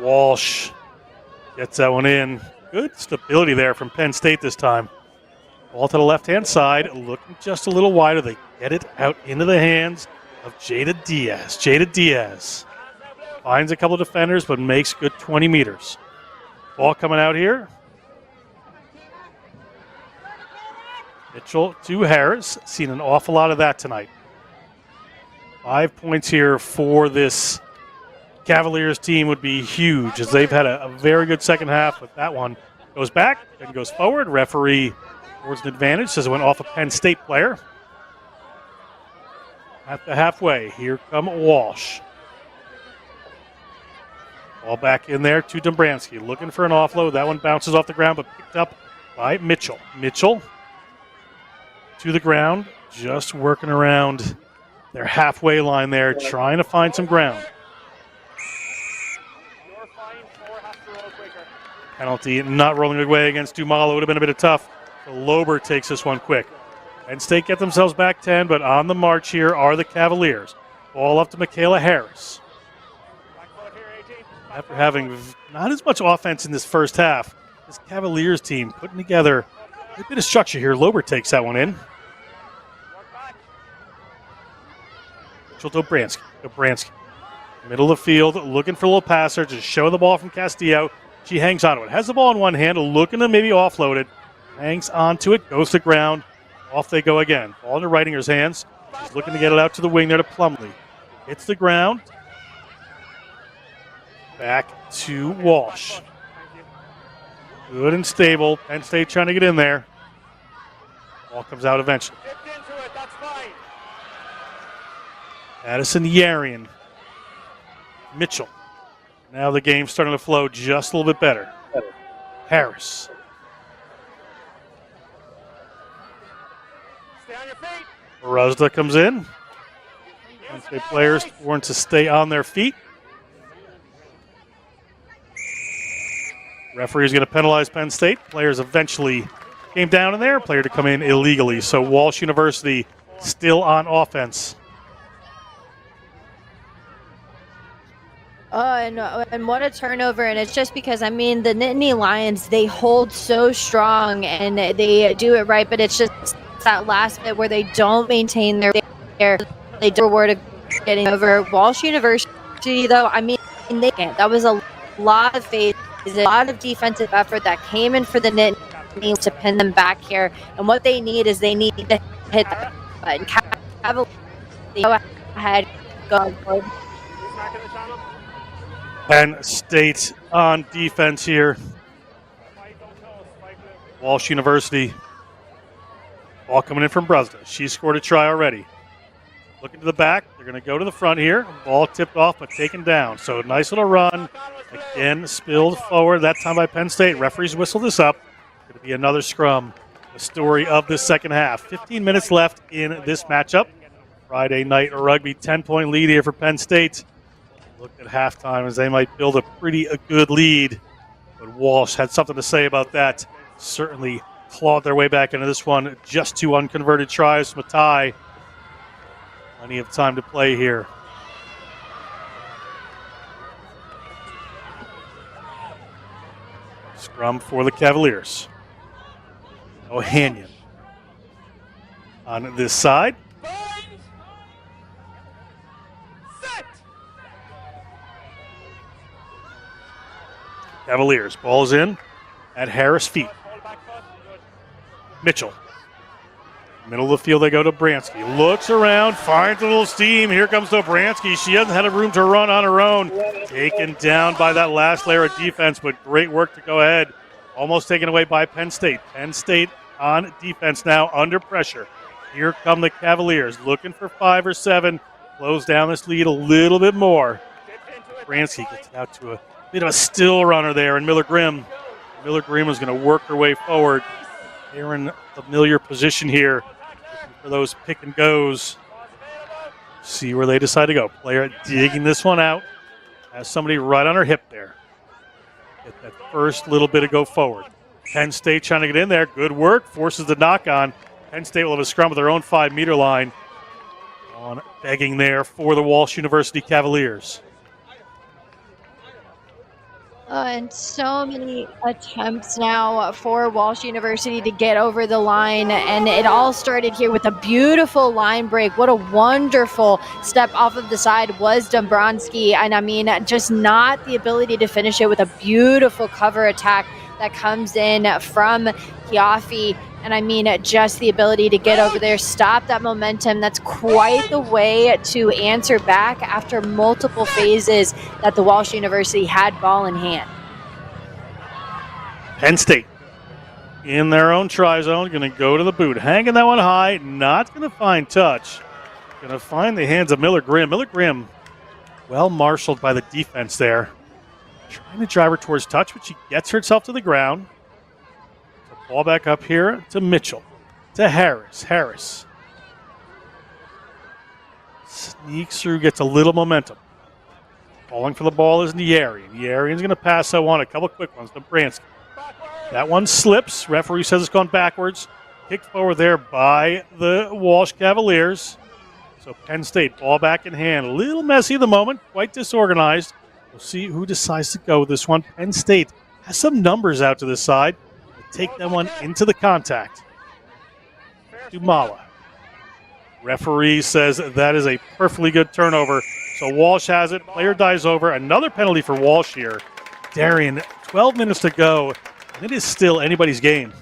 Walsh gets that one in. Good stability there from Penn State this time. Ball to the left-hand side, looking just a little wider. They get it out into the hands of Jada Diaz. Jada Diaz finds a couple of defenders, but makes good 20 meters. Ball coming out here. Mitchell to Harris. Seen an awful lot of that tonight. 5 points here for this Cavaliers team would be huge, as they've had a very good second half, but that one goes back and goes forward. Referee towards an advantage, says it went off a Penn State player. At the halfway, here come Walsh. Ball back in there to Dombransky, looking for an offload. That one bounces off the ground, but picked up by Mitchell. Mitchell to the ground, just working around their halfway line there, trying to find some ground. Penalty not rolling away against Dumalo would have been a bit of tough. Lober takes this one quick. Penn State get themselves back 10, but on the march here are the Cavaliers. Ball up to Michaela Harris. After having not as much offense in this first half, this Cavaliers team putting together a bit of structure here. Lober takes that one in. Mitchell Dombransky. Dombransky. Middle of the field, looking for a little passer, just show the ball from Castillo. She hangs on to it. Has the ball in one hand, looking to maybe offload it. Hangs onto it, goes to the ground. Off they go again. Ball into Reitinger's hands. She's looking to get it out to the wing there to Plumlee. Hits the ground. Back to Walsh. Good and stable. Penn State trying to get in there. Ball comes out eventually. Addison Yarian. Mitchell. Now the game's starting to flow just a little bit better. Harris. Rosda comes in. Penn State players want to stay on their feet. Referee is going to penalize Penn State. Players eventually came down in there. Player to come in illegally. So Walsh University still on offense. Oh, and what a turnover. And it's just because, I mean, the Nittany Lions, they hold so strong and they do it right, but it's just that last bit where they don't maintain their they do reward of getting over. Walsh University, though, I mean, they can't. That was a lot of faith is a lot of defensive effort that came in for the Nittany to pin them back here. And what they need is they need to hit that button. Cavaliers, go ahead, go forward. Penn State on defense here. Walsh University. Ball coming in from Brusda. She scored a try already. Looking to the back. They're going to go to the front here. Ball tipped off but taken down. So nice little run. Again, spilled forward. That time by Penn State. Referees whistle this up. Going to be another scrum. The story of this second half. 15 minutes left in this matchup. Friday Night Rugby. 10-point lead here for Penn State. Look at halftime as they might build a pretty good lead. But Walsh had something to say about that. Certainly clawed their way back into this one. Just 2 unconverted tries from a tie. Plenty of time to play here. Scrum for the Cavaliers. O'Hanian on this side. Cavaliers, ball's in at Harris' feet. Mitchell. Middle of the field, they go to Bransky. Looks around, finds a little steam. Here comes Bransky. She hasn't had a room to run on her own. Taken down by that last layer of defense, but great work to go ahead. Almost taken away by Penn State. Penn State on defense now, under pressure. Here come the Cavaliers, looking for 5 or 7. Close down this lead a little bit more. Bransky gets it out to a bit of a still runner there, and Miller Grimm. Miller Grimm is going to work her way forward. They're in a familiar position here. Looking for those pick and goes. See where they decide to go. Player digging this one out. Has somebody right on her hip there. Get that first little bit of go forward. Penn State trying to get in there. Good work. Forces the knock on. Penn State will have a scrum at their own 5-meter line. On begging there for the Walsh University Cavaliers. And so many attempts now for Walsh University to get over the line. And it all started here with a beautiful line break. What a wonderful step off of the side was Dombrowski. And I mean, just not the ability to finish it with a beautiful cover attack that comes in from Kiafi. And I mean, just the ability to get over there, stop that momentum. That's quite the way to answer back after multiple phases that the Walsh University had ball in hand. Penn State in their own try zone, going to go to the boot. Hanging that one high, not going to find touch. Going to find the hands of Miller Grimm. Miller Grimm, well marshaled by the defense there. Trying to drive her towards touch, but she gets herself to the ground. Ball back up here to Mitchell, to Harris. Harris sneaks through, gets a little momentum. Falling for the ball is Nierian. Nierian's going to pass that one. A couple quick ones to Bransky. That one slips. Referee says it's gone backwards. Kicked forward there by the Walsh Cavaliers. So Penn State, ball back in hand. A little messy at the moment, quite disorganized. We'll see who decides to go with this one. Penn State has some numbers out to this side. Take that one into the contact. Dumala. Referee says that is a perfectly good turnover. So Walsh has it. Player dives over. Another penalty for Walsh here. Darian, 12 minutes to go. And it is still anybody's game.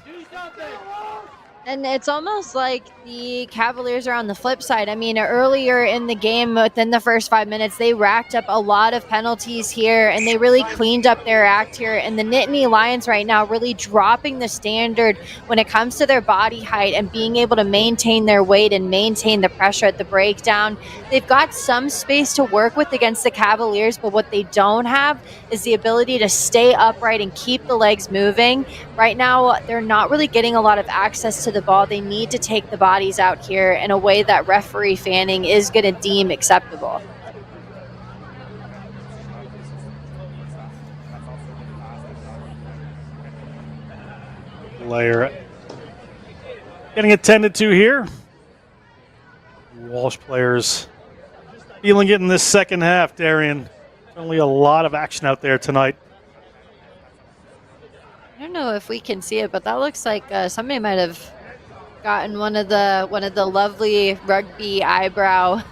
And it's almost like the Cavaliers are on the flip side. I mean, earlier in the game, within the first 5 minutes, they racked up a lot of penalties here, and they really cleaned up their act here. And the Nittany Lions right now really dropping the standard when it comes to their body height and being able to maintain their weight and maintain the pressure at the breakdown. They've got some space to work with against the Cavaliers, but what they don't have is the ability to stay upright and keep the legs moving. Right now, they're not really getting a lot of access to the ball. They need to take the bodies out here in a way that referee Fanning is going to deem acceptable. Player getting attended to here. Walsh players feeling it in this second half, Darian. Certainly a lot of action out there tonight. I don't know if we can see it, but that looks like somebody might have gotten one of the lovely rugby eyebrow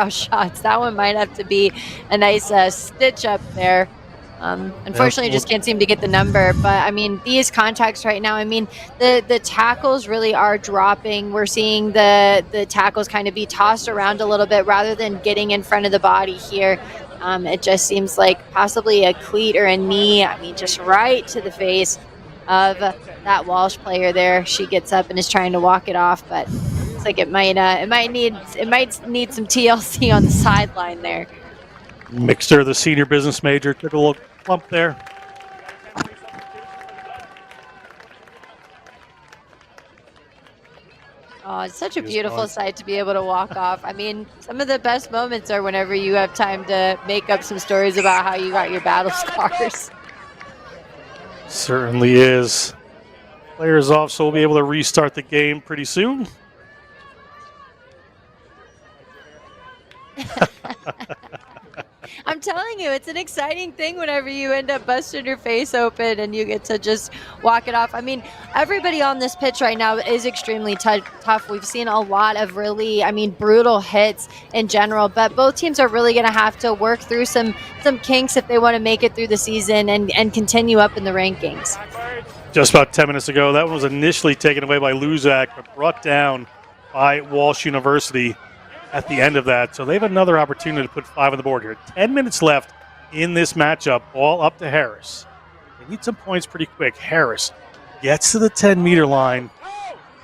shots. That one might have to be a nice stitch up there. Unfortunately, just can't seem to get the number. But I mean, these contacts right now, I mean, the tackles really are dropping. We're seeing the tackles kind of be tossed around a little bit rather than getting in front of the body here. It just seems like possibly a cleat or a knee. I mean, just right to the face of that Walsh player there. She gets up and is trying to walk it off, but it's like it might need some TLC on the sideline there. Mixter, the senior business major, took a little bump there. Oh, it's such a beautiful sight to be able to walk off. I mean, some of the best moments are whenever you have time to make up some stories about how you got your battle scars. Certainly is. Players off, so we'll be able to restart the game pretty soon. I'm telling you, it's an exciting thing whenever you end up busting your face open and you get to just walk it off. I mean, everybody on this pitch right now is extremely tough. We've seen a lot of really, brutal hits in general, but both teams are really going to have to work through some kinks if they want to make it through the season and continue up in the rankings. Just about 10 minutes ago, that one was initially taken away by Luzak, but brought down by Walsh University at the end of that. So they have another opportunity to put 5 on the board here. 10 minutes left in this matchup. Ball up to Harris. They need some points pretty quick. Harris gets to the 10-meter line.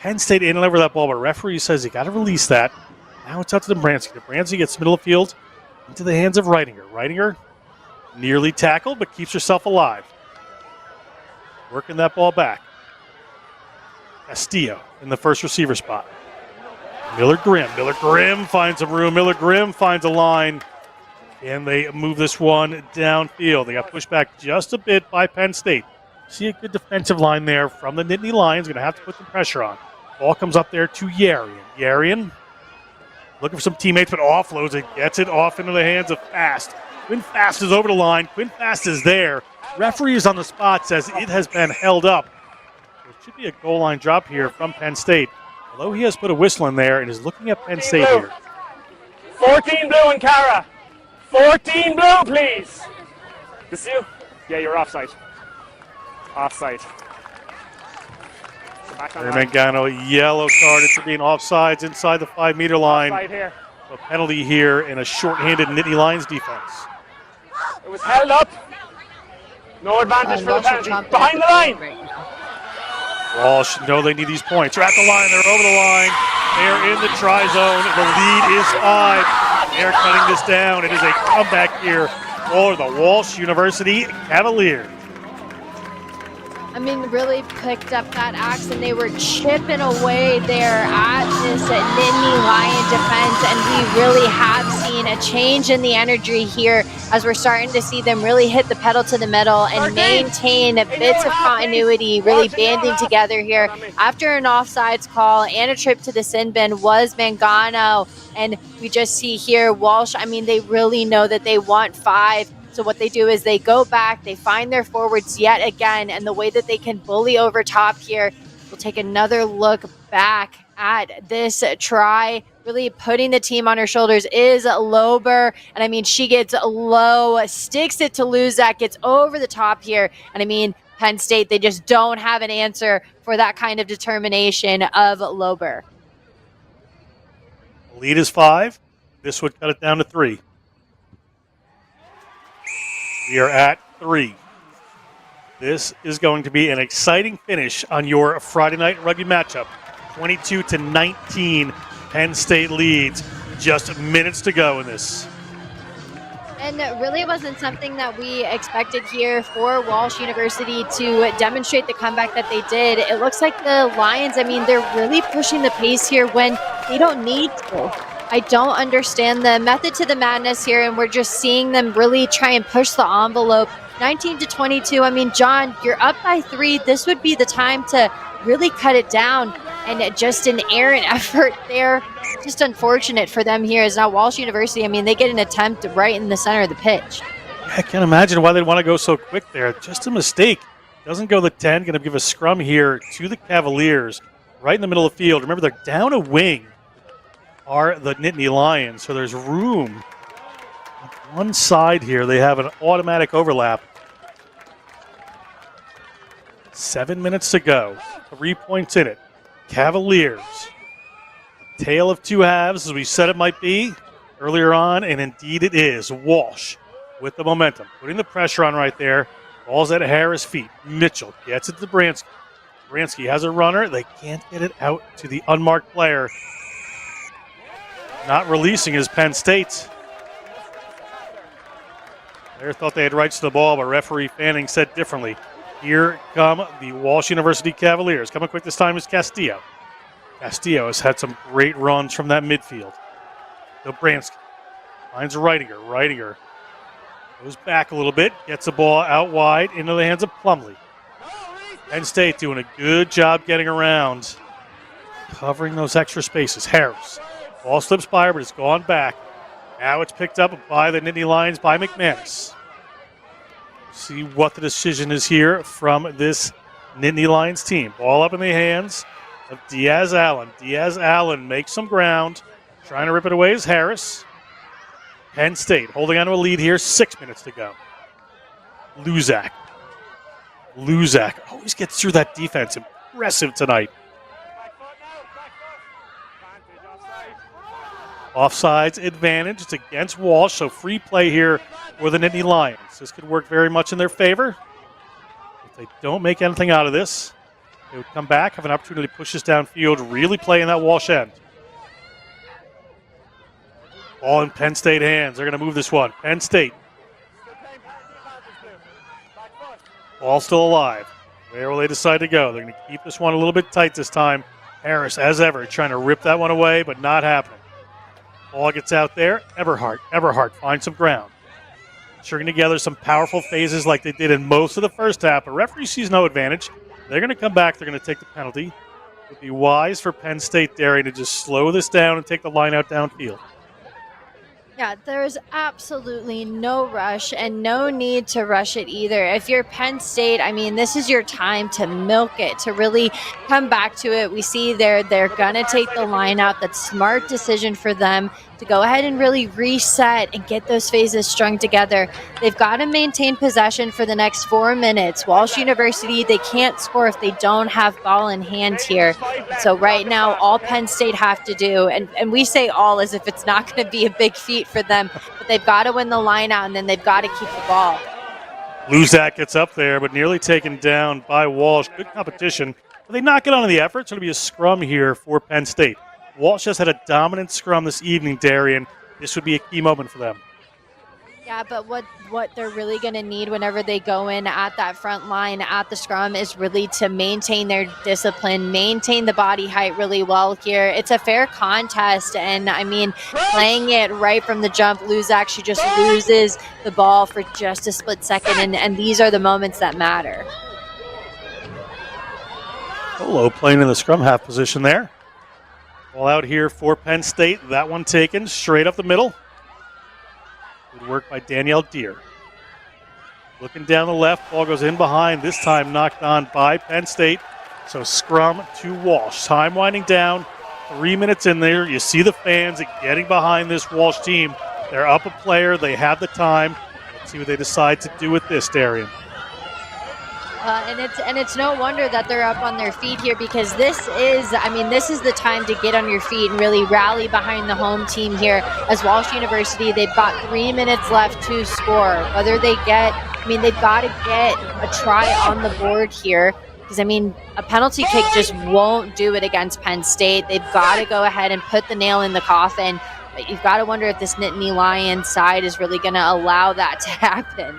Penn State in and over that ball, but referee says you got to release that. Now it's out to Dobransky. Dobransky gets middle of field into the hands of Reitinger. Reitinger nearly tackled, but keeps herself alive. Working that ball back. Castillo in the first receiver spot. Miller Grimm finds some room. Miller Grimm finds a line. And they move this one downfield. They got pushed back just a bit by Penn State. See a good defensive line there from the Nittany Lions. Going to have to put some pressure on. Ball comes up there to Yarian. Yarian looking for some teammates, but offloads it. Gets it off into the hands of Fast. Quinn Fast is over the line. Quinn Fast is there. Referee is on the spot, says it has been held up. So it should be a goal line drop here from Penn State. Although he has put a whistle in there and is looking at Penn State here. 14 blue and Cara. 14 blue, please. This you? Yeah, you're offside. Offside. Mangano, yellow card. It's being offsides inside the 5-meter line. Offside here. A penalty here in a short-handed Nittany Lions defense. It was held up. No advantage for the penalty. Behind the line. Walsh know they need these points. They're at the line. They're over the line. They're in the try zone. The lead is 5. They're cutting this down. It is a comeback here for the Walsh University Cavaliers. Really picked up that axe, and they were chipping away there at this Nittany Lion defense, and we really have seen a change in the energy here as we're starting to see them really hit the pedal to the metal and maintain bits of continuity, really banding together here. After an offsides call and a trip to the sin bin was Mangano, and we just see here Walsh, they really know that they want 5. So what they do is they go back, they find their forwards yet again, and the way that they can bully over top here, we'll take another look back at this try. Really putting the team on her shoulders is Lober, and she gets low, sticks it to Luzak, gets over the top here, and Penn State, they just don't have an answer for that kind of determination of Lober. Lead is 5. This would cut it down to 3. We are at 3. This is going to be an exciting finish on your Friday night rugby matchup. 22-19, Penn State leads. Just minutes to go in this. And it really wasn't something that we expected here for Walsh University to demonstrate the comeback that they did. It looks like the Lions, they're really pushing the pace here when they don't need to. I don't understand the method to the madness here, and we're just seeing them really try and push the envelope. 19-22, John, you're up by 3. This would be the time to really cut it down, and just an errant effort there. Just unfortunate for them here. As now Walsh University, they get an attempt right in the center of the pitch. I can't imagine why they'd want to go so quick there. Just a mistake. Doesn't go the 10. Going to give a scrum here to the Cavaliers right in the middle of the field. Remember, they're down a wing. Are the Nittany Lions, so there's room on one side here. They have an automatic overlap 7 minutes to go. 3 points in it. Cavaliers. Tale of two halves, as we said it might be earlier on, and indeed it is. Walsh with the momentum, putting the pressure on right there. Ball's at Harris' feet. Mitchell gets it to Bransky. Bransky has a runner. They can't get it out to the unmarked player. Not releasing is Penn State. They thought they had rights to the ball, but referee Fanning said differently. Here come the Walsh University Cavaliers. Coming quick this time is Castillo. Castillo has had some great runs from that midfield. Dobransky finds Reidinger. Reidinger goes back a little bit, gets the ball out wide into the hands of Plumlee. Penn State doing a good job getting around, covering those extra spaces. Harris. Ball slips by her, but it's gone back. Now it's picked up by the Nittany Lions by McManus. See what the decision is here from this Nittany Lions team. Ball up in the hands of Diaz Allen. Diaz Allen makes some ground. Trying to rip it away is Harris. Penn State holding on to a lead here. 6 minutes to go. Luzak. Luzak always gets through that defense. Impressive tonight. Offsides advantage. It's against Walsh, so free play here for the Nittany Lions. This could work very much in their favor. If they don't make anything out of this, they would come back, have an opportunity to push this downfield, really play in that Walsh end. Ball in Penn State hands. They're going to move this one. Penn State. Ball still alive. Where will they decide to go? They're going to keep this one a little bit tight this time. Harris, as ever, trying to rip that one away, but not happening. Ball gets out there. Everhart finds some ground. Stringing together some powerful phases like they did in most of the first half. But referee sees no advantage. They're going to come back. They're going to take the penalty. It would be wise for Penn State, Darian, to just slow this down and take the line out downfield. Yeah, there's absolutely no rush and no need to rush it either. If you're Penn State, I mean, this is your time to milk it, to really come back to it. We see they're going to take the line out. That's a smart decision for them to go ahead and really reset and get those phases strung together. They've got to maintain possession for the next 4 minutes. Walsh University, they can't score if they don't have ball in hand here. So right now, all Penn State have to do, and we say all as if it's not going to be a big feat for them, but they've got to win the line out, and then they've got to keep the ball. Luzak gets up there, but nearly taken down by Walsh. Good competition. But they knock it on the effort. It's going to be a scrum here for Penn State. Walsh has had a dominant scrum this evening, Darian. This would be a key moment for them. Yeah, but what they're really going to need whenever they go in at that front line at the scrum is really to maintain their discipline, maintain the body height really well here. It's a fair contest, and I mean, playing it right from the jump, Luzak, she just loses the ball for just a split second, and these are the moments that matter. Polo playing in the scrum half position there. Ball out here for Penn State. That one taken straight up the middle. Good work by Danielle Deere. Looking down the left, ball goes in behind. This time knocked on by Penn State. So scrum to Walsh. Time winding down. 3 minutes in there. You see the fans getting behind this Walsh team. They're up a player. They have the time. Let's see what they decide to do with this, Darian. And it's no wonder that they're up on their feet here, because this is the time to get on your feet and really rally behind the home team here. As Walsh University, they've got 3 minutes left to score. Whether they've got to get a try on the board here, because a penalty kick just won't do it against Penn State. They've got to go ahead and put the nail in the coffin. But you've got to wonder if this Nittany Lions side is really going to allow that to happen.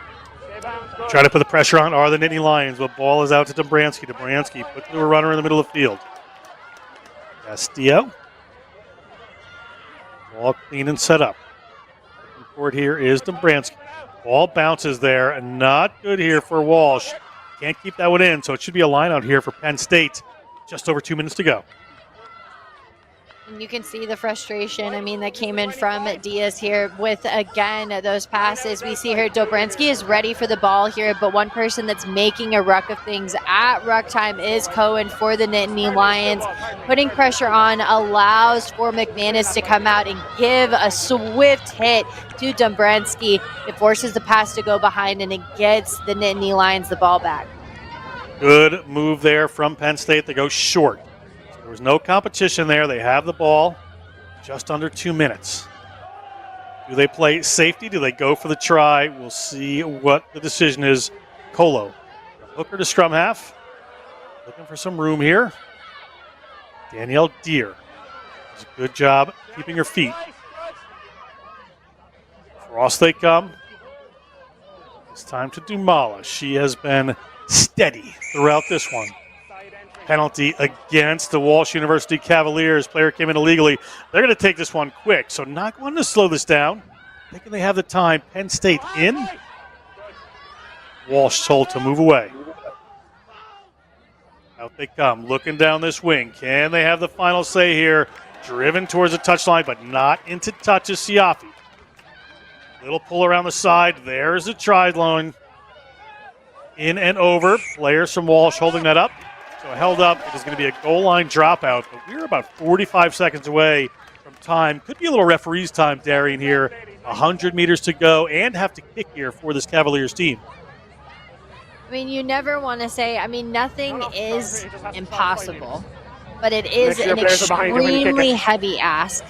Try to put the pressure on are the Nittany Lions, but ball is out to Dobransky. Dobransky put to a runner in the middle of the field. Castillo. Ball clean and set up. Looking forward here is Dobransky. Ball bounces there, and not good here for Walsh. Can't keep that one in, so it should be a line out here for Penn State. Just over 2 minutes to go. And you can see the frustration, that came in from Diaz here with, again, those passes. We see here Dobransky is ready for the ball here, but one person that's making a ruck of things at ruck time is Cohen for the Nittany Lions. Putting pressure on allows for McManus to come out and give a swift hit to Dobransky. It forces the pass to go behind, and it gets the Nittany Lions the ball back. Good move there from Penn State to go short. So there was no competition there. They have the ball just under 2 minutes. Do they play safety? Do they go for the try? We'll see what the decision is. Colo, hooker to scrum half. Looking for some room here. Danielle Deere does a good job keeping her feet. Cross they come. It's time to Dumala. She has been steady throughout this one. Penalty against the Walsh University Cavaliers. Player came in illegally. They're going to take this one quick, so not wanting to slow this down. Thinking they have the time. Penn State in. Walsh told to move away. Out they come, looking down this wing. Can they have the final say here? Driven towards the touchline, but not into touch is Siafi. Little pull around the side. There's the try line. In and over. Players from Walsh holding that up. So held up. It is going to be a goal line dropout, but we're about 45 seconds away from time. Could be a little referee's time, Darian, here. 100 meters to go and have to kick here for this Cavaliers team. I mean, you never want to say, I mean, nothing is impossible, but it is an extremely heavy ask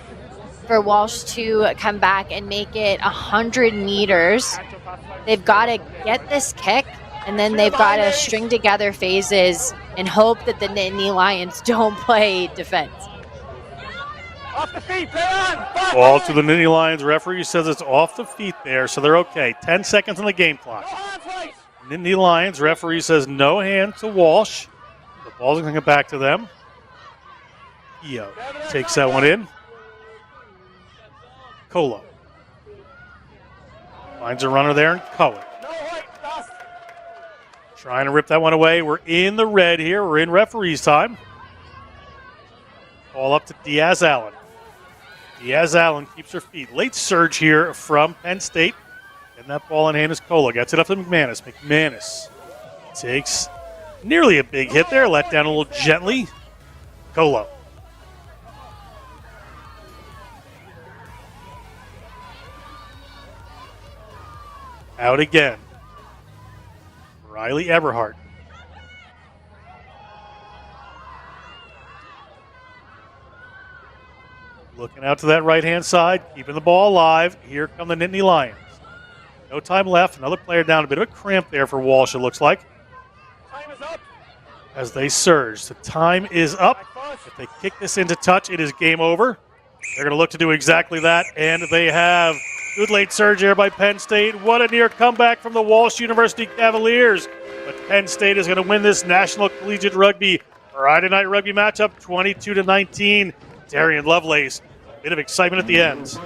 for Walsh to come back and make it 100 meters. They've got to get this kick, and then they've got to string together phases and hope that the Nittany Lions don't play defense. Off the feet, play on! Ball to the Nittany Lions. Referee says it's off the feet there, so they're okay. 10 seconds on the game clock. Nittany Lions, referee says no hand to Walsh. The ball's going to come back to them. Io takes that one in. Colo finds a runner there and Cullen. Trying to rip that one away. We're in the red here. We're in referee's time. Ball up to Diaz-Allen. Diaz-Allen keeps her feet. Late surge here from Penn State. And that ball in hand is Colo. Gets it up to McManus. McManus takes nearly a big hit there. Let down a little gently. Colo. Out again. Riley Eberhardt. Looking out to that right-hand side, keeping the ball alive. Here come the Nittany Lions. No time left. Another player down. A bit of a cramp there for Walsh, it looks like. Time is up. As they surge. The time is up. If they kick this into touch, it is game over. They're going to look to do exactly that, and they have. Good late surge here by Penn State. What a near comeback from the Walsh University Cavaliers. But Penn State is going to win this National Collegiate Rugby Friday Night Rugby matchup 22-19. Darian Lovelace, a bit of excitement at the end.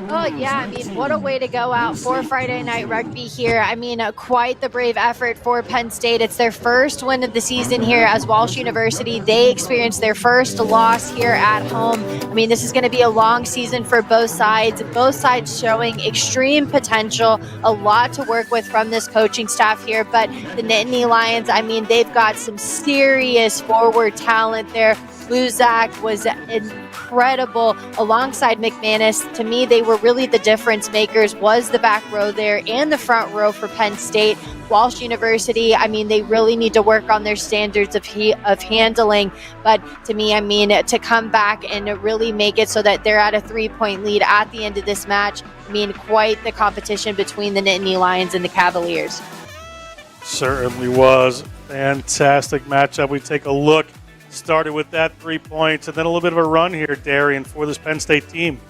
Oh, yeah. I mean, what a way to go out for Friday Night Rugby here. I mean, quite the brave effort for Penn State. It's their first win of the season here as Walsh University. They experienced their first loss here at home. I mean, this is going to be a long season for both sides showing extreme potential, a lot to work with from this coaching staff here. But the Nittany Lions, I mean, they've got some serious forward talent there. Luzak was incredible alongside McManus. To me, they were really the difference makers, was the back row there and the front row for Penn State. Walsh University, I mean, they really need to work on their standards of handling. But to me, I mean, to come back and really make it so that they're at a 3-point lead at the end of this match, I mean, quite the competition between the Nittany Lions and the Cavaliers. Certainly was. Fantastic matchup. We take a look. Started with that 3 points and then a little bit of a run here, Darian, for this Penn State team.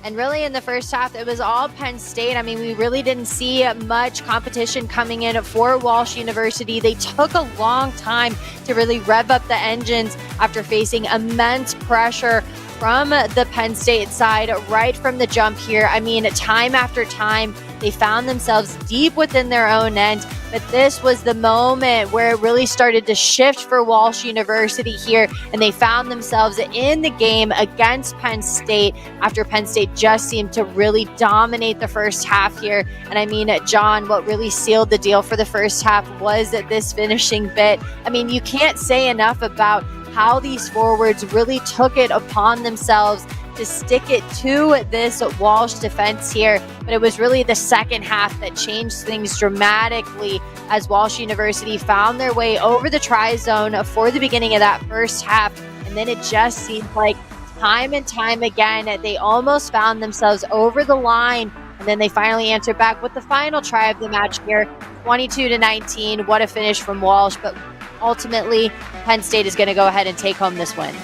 And really in the first half, it was all Penn State. I mean, we really didn't see much competition coming in for Walsh University. They took a long time to really rev up the engines after facing immense pressure from the Penn State side right from the jump here. I mean, time after time, they found themselves deep within their own end. But this was the moment where it really started to shift for Walsh University here, and they found themselves in the game against Penn State after Penn State just seemed to really dominate the first half here. And I mean, John, what really sealed the deal for the first half was this finishing bit. I mean, you can't say enough about how these forwards really took it upon themselves to stick it to this Walsh defense here. But it was really the second half that changed things dramatically as Walsh University found their way over the try zone for the beginning of that first half. And then it just seemed like time and time again, they almost found themselves over the line. And then they finally answered back with the final try of the match here, 22-19. What a finish from Walsh. But ultimately, Penn State is going to go ahead and take home this win.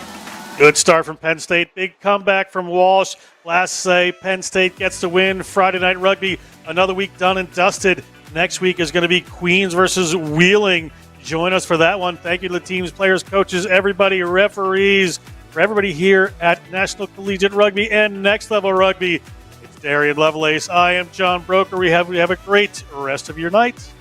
Good start from Penn State. Big comeback from Walsh. Last say, Penn State gets the win. Friday Night Rugby, another week done and dusted. Next week is going to be Queens versus Wheeling. Join us for that one. Thank you to the teams, players, coaches, everybody, referees, for everybody here at National Collegiate Rugby and Next Level Rugby. It's Darian Lovelace. I am John Broker. We have a great rest of your night.